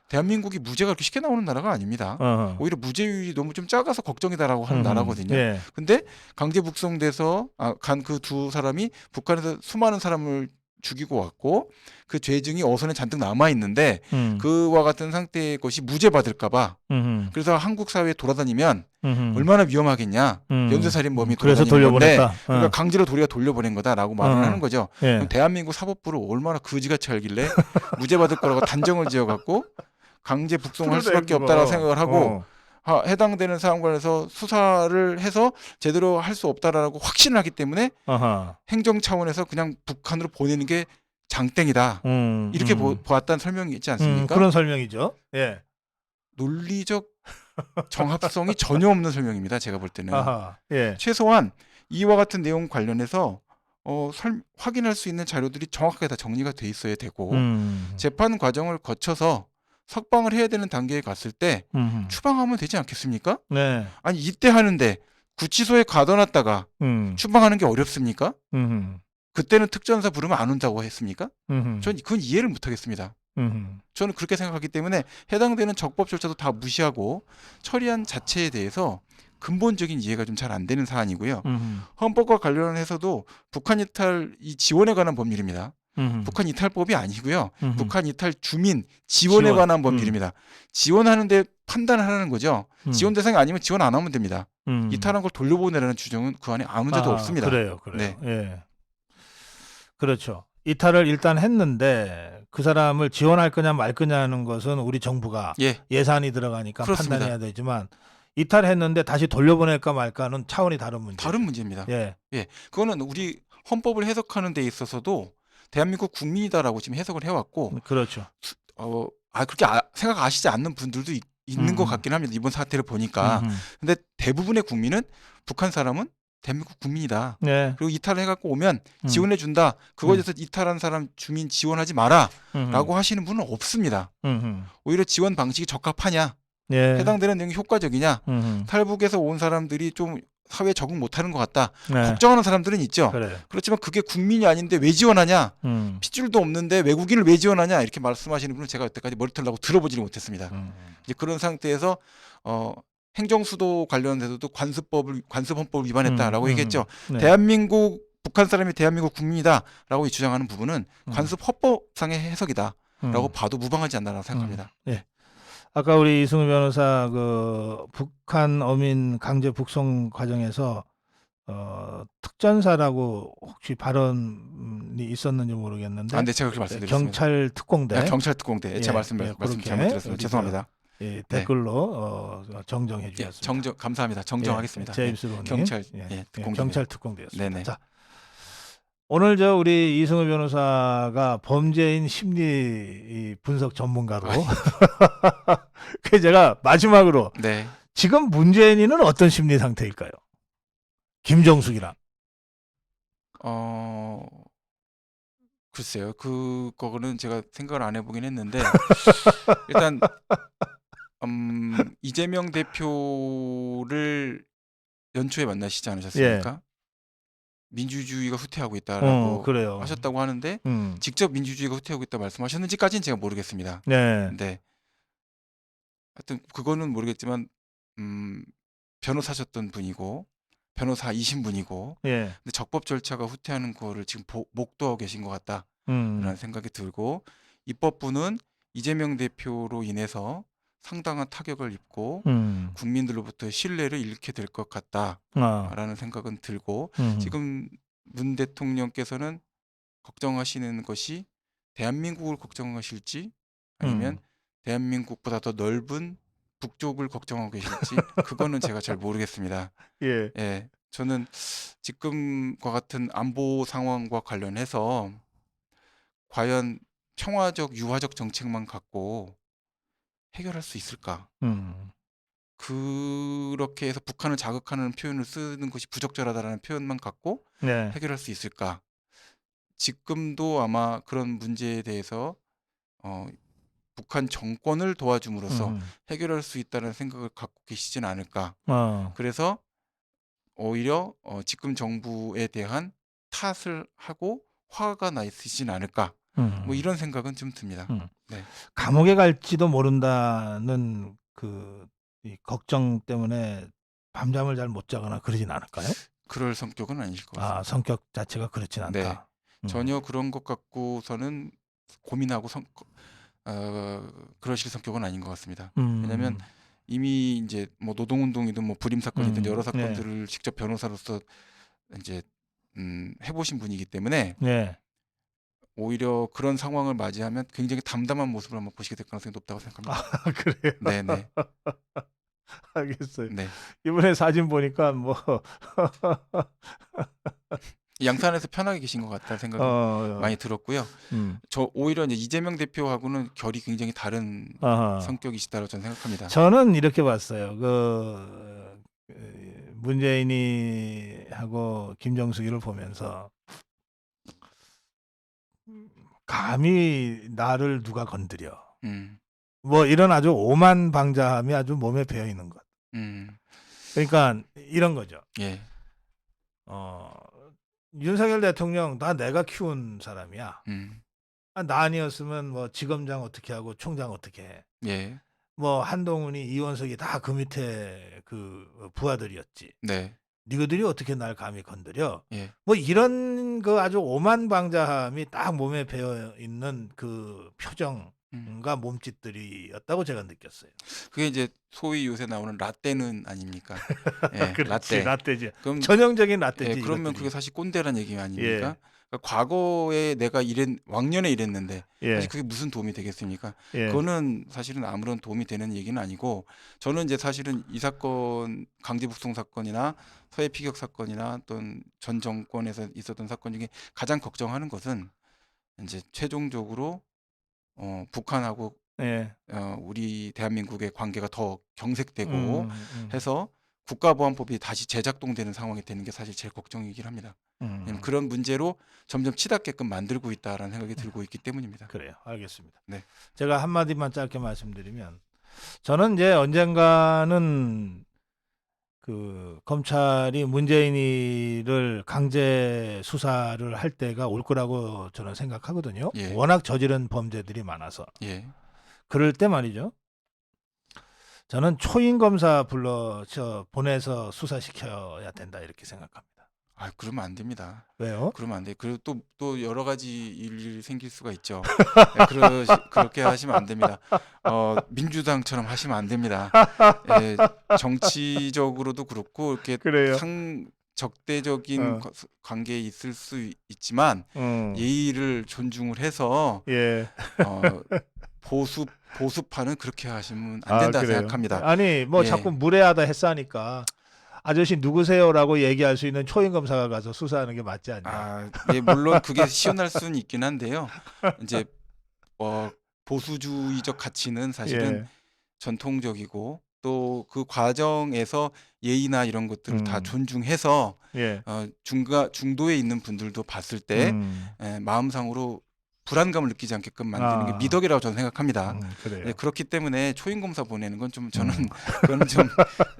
대한민국이 무죄가 그렇게 쉽게 나오는 나라가 아닙니다. 어허. 오히려 무죄율이 너무 좀 작아서 걱정이다라고 하는 나라거든요. 예. 근데 강제 북송돼서 간 그 두 사람이 북한에서 수많은 사람을 죽이고 왔고 그 죄증이 어선에 잔뜩 남아 있는데 그와 같은 상태의 것이 무죄 받을까봐 그래서 한국 사회에 돌아다니면 얼마나 위험하겠냐. 연쇄살인범이 그래서 돌아다니는 건데 돌려보냈다. 그러니까 강제로 돌려보낸 거다라고 말을 하는 거죠. 예. 그럼 대한민국 사법부를 얼마나 거지같이 알길래 무죄 받을 거라고 단정을 지어갖고 강제 북송할 수밖에 없다라고 생각을 하고 해당되는 사안 관련해서 수사를 해서 제대로 할 수 없다라고 확신을 하기 때문에 아하. 행정 차원에서 그냥 북한으로 보내는 게 장땡이다. 이렇게 보았다는 설명이 있지 않습니까? 그런 설명이죠. 예. 논리적 정합성이 전혀 없는 설명입니다. 제가 볼 때는. 아하. 예. 최소한 이와 같은 내용 관련해서 확인할 수 있는 자료들이 정확하게 다 정리가 돼 있어야 되고 재판 과정을 거쳐서 석방을 해야 되는 단계에 갔을 때 추방하면 되지 않겠습니까? 네. 아니 이때 하는데 구치소에 가둬놨다가 추방하는 게 어렵습니까? 그때는 특전사 부르면 안 온다고 했습니까? 전 그건 이해를 못하겠습니다. 저는 그렇게 생각하기 때문에 해당되는 적법 절차도 다 무시하고 처리한 자체에 대해서 근본적인 이해가 좀 잘 안 되는 사안이고요. 헌법과 관련해서도 북한 이탈이 지원에 관한 법률입니다. 북한 이탈법이 아니고요. 북한 이탈 주민 지원에 관한 법률입니다. 지원하는데 판단하는 거죠. 지원 대상이 아니면 지원 안 하면 됩니다. 이탈한 걸 돌려보내라는 주장은 그 안에 아무 문제도 없습니다. 그래요. 네. 예. 그렇죠. 이탈을 일단 했는데 그 사람을 지원할 거냐 말 거냐는 것은 우리 정부가 예산이 들어가니까 그렇습니다. 판단해야 되지만 이탈했는데 다시 돌려보낼까 말까는 차원이 다른 문제. 다른 문제입니다. 예. 그거는 우리 헌법을 해석하는 데 있어서도 대한민국 국민이다라고 지금 해석을 해왔고, 그렇죠. 그렇게 생각하시지 않는 분들도 있는 것 같긴 합니다. 이번 사태를 보니까. 근데 대부분의 국민은 북한 사람은 대한민국 국민이다. 네. 그리고 이탈을 해갖고 오면 지원해 준다. 그거에 대해서 이탈한 사람 주민 지원하지 마라라고 하시는 분은 없습니다. 오히려 지원 방식이 적합하냐, 해당되는 내용이 효과적이냐, 탈북에서 온 사람들이 좀 사회에 적응 못하는 것 같다. 걱정하는 사람들은 있죠. 그렇지만 그게 국민이 아닌데 왜 지원하냐, 핏줄도 없는데 외국인을 왜 지원하냐 이렇게 말씀하시는 분은 제가 여태까지 머리털 나고 들어보지를 못했습니다. 이제 그런 상태에서 행정수도 관련해서도 관습헌법을 위반했다라고 얘기했죠. 북한 사람이 대한민국 국민이다라고 주장하는 부분은 관습헌법상의 해석이다라고 봐도 무방하지 않나라고 생각합니다. 네. 아까 우리 이승우 변호사 그 북한 어민 강제 북송 과정에서 특전사라고 혹시 발언이 있었는지 모르겠는데. 네, 제가 그렇게 말씀드렸습니다. 경찰 특공대. 경찰 특공대. 제 말씀 잘못드렸습니다. 죄송합니다. 댓글로 정정해 주셨습니다. 감사합니다. 정정하겠습니다. 제 입술로 경찰 특공대. 경찰 특공대였습니다. 네네. 자, 오늘 우리 이승우 변호사가 범죄인 심리 분석 전문가로 그 제가 마지막으로 지금 문재인이는 어떤 심리 상태일까요? 김정숙이랑. 글쎄요. 그거는 제가 생각을 안 해보긴 했는데 일단 이재명 대표를 연초에 만나시지 않으셨습니까? 민주주의가 후퇴하고 있다라고 하셨다고 하는데 직접 민주주의가 후퇴하고 있다 말씀하셨는지까지는 제가 모르겠습니다. 네. 하여튼 그거는 모르겠지만 변호사셨던 분이고 변호사이신 분이고 근데 적법 절차가 후퇴하는 거를 지금 목도하고 계신 것 같다라는 생각이 들고 입법부는 이재명 대표로 인해서 상당한 타격을 입고 국민들로부터 신뢰를 잃게 될 것 같다라는 생각은 들고 지금 문 대통령께서는 걱정하시는 것이 대한민국을 걱정하실지 아니면 대한민국보다 더 넓은 북쪽을 걱정하고 계실지 그거는 제가 잘 모르겠습니다. 저는 지금과 같은 안보 상황과 관련해서 과연 평화적 유화적 정책만 갖고 해결할 수 있을까? 그렇게 해서 북한을 자극하는 표현을 쓰는 것이 부적절하다라는 표현만 갖고 해결할 수 있을까? 지금도 아마 그런 문제에 대해서 북한 정권을 도와줌으로써 음. 해결할 수 있다는 생각을 갖고 계시진 않을까. 그래서 오히려 지금 정부에 대한 탓을 하고 화가 나 있으신 않을까. 뭐 이런 생각은 좀 듭니다. 네. 감옥에 갈지도 모른다는 이 걱정 때문에 밤잠을 잘 못 자거나 그러진 않을까요? 그럴 성격은 아니실 것 같습니다. 성격 자체가 그렇진 않다. 네. 전혀 그런 것 갖고서는 고민하고 그러실 성격은 아닌 것 같습니다. 왜냐하면 이미 이제 뭐 노동운동이든 뭐 불임 사건이든 여러 사건들을 직접 변호사로서 이제 해보신 분이기 때문에 네. 오히려 그런 상황을 맞이하면 굉장히 담담한 모습을 한번 보시게 될 가능성이 높다고 생각합니다. 그래요? 네네. 알겠어요. 네. 이번에 사진 보니까 뭐 양산에서 편하게 계신 것 같다는 생각이 많이 들었고요. 저 오히려 이제 이재명 대표하고는 결이 굉장히 다른 성격이시다고 저는 생각합니다. 저는 이렇게 봤어요. 문재인이 하고 김정숙이를 보면서 감히 나를 누가 건드려. 뭐 이런 아주 오만방자함이 아주 몸에 배어 있는 것. 그러니까 이런 거죠. 예. 윤석열 대통령 나 내가 키운 사람이야. 나 아니었으면 뭐 지검장 어떻게 하고 총장 어떻게 해. 예. 뭐 한동훈이 이원석이 다 그 밑에 그 부하들이었지. 네. 니들이 어떻게 날 감히 건드려? 예. 뭐 이런 그 아주 오만방자함이 딱 몸에 배어 있는 그 표정과 몸짓들이었다고 제가 느꼈어요. 그게 이제 소위 요새 나오는 라떼는 아닙니까? 예, 그렇지, 라떼지. 그럼 전형적인 라떼지. 예, 그러면 이것들이. 그게 사실 꼰대란 얘기 아닙니까? 예. 그러니까 과거에 내가 왕년에 이랬는데 예. 사실 그게 무슨 도움이 되겠습니까? 예. 그거는 사실은 아무런 도움이 되는 얘기는 아니고, 저는 이제 사실은 이 사건, 강제북송 사건이나 서해 피격 사건이나 또는 전 정권에서 있었던 사건 중에 가장 걱정하는 것은 이제 최종적으로 북한하고 예. 우리 대한민국의 관계가 더 경색되고 해서 국가보안법이 다시 재작동되는 상황이 되는 게 사실 제일 걱정이긴 합니다. 왜냐면 그런 문제로 점점 치닫게끔 만들고 있다라는 생각이 들고 있기 때문입니다. 그래요. 알겠습니다. 네. 제가 한마디만 짧게 말씀드리면, 저는 이제 언젠가는 그 검찰이 문재인이를 강제 수사를 할 때가 올 거라고 저는 생각하거든요. 예. 워낙 저지른 범죄들이 많아서. 예. 그럴 때 말이죠. 저는 초임 검사 보내서 수사시켜야 된다 이렇게 생각합니다. 그러면 안 됩니다. 왜요? 그러면 안 돼. 그리고 또 여러 가지 일이 생길 수가 있죠. 그렇게 하시면 안 됩니다. 민주당처럼 하시면 안 됩니다. 예, 정치적으로도 그렇고 이렇게 그래요. 적대적인 관계에 있을 수 있지만 예의를 존중을 해서 예. 보수파는 그렇게 하시면 안 된다 그래요? 생각합니다. 아니 뭐 예. 자꾸 무례하다 했으니까 아저씨 누구세요라고 얘기할 수 있는 초임 검사가 가서 수사하는 게 맞지 않냐? 예, 물론 그게 시원할 수는 있긴 한데요. 이제 보수주의적 가치는 사실은 예. 전통적이고 또 그 과정에서 예의나 이런 것들을 다 존중해서 예. 중도에 있는 분들도 봤을 때 마음상으로 불안감을 느끼지 않게끔 만드는 게 미덕이라고 저는 생각합니다. 그래요. 네, 그렇기 때문에 초임 검사 보내는 건 좀 저는 그건 좀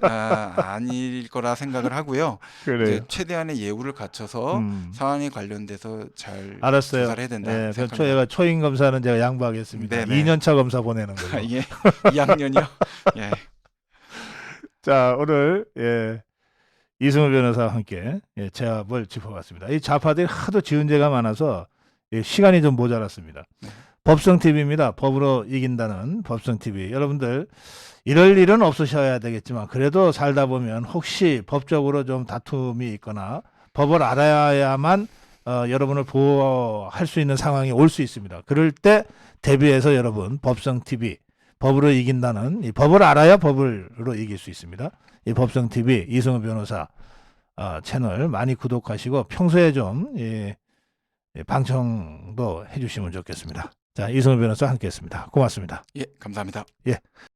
아닐 거라 생각을 하고요. 그래요. 이제 최대한의 예우를 갖춰서 사안에 관련돼서 잘 알았어요. 조사를 해야 된다 예, 생각합니다. 제가 초임 검사는 제가 양보하겠습니다. 네네. 2년차 검사 보내는 거예요. 예, 2학년이요. 예. 자, 오늘 이승우 변호사와 함께 제압을 짚어봤습니다. 이 좌파들이 하도 지은 죄가 많아서 시간이 좀 모자랐습니다. 네. 법성TV입니다. 법으로 이긴다는 법성TV. 여러분들 이럴 일은 없으셔야 되겠지만 그래도 살다 보면 혹시 법적으로 좀 다툼이 있거나 법을 알아야만 여러분을 보호할 수 있는 상황이 올 수 있습니다. 그럴 때 대비해서 여러분 법성TV 법으로 이긴다는 이 법을 알아야 법으로 이길 수 있습니다. 이 법성TV 이승우 변호사 채널 많이 구독하시고 평소에 좀 방청도 해주시면 좋겠습니다. 자, 이승우 변호사 함께했습니다. 고맙습니다. 예, 감사합니다. 예.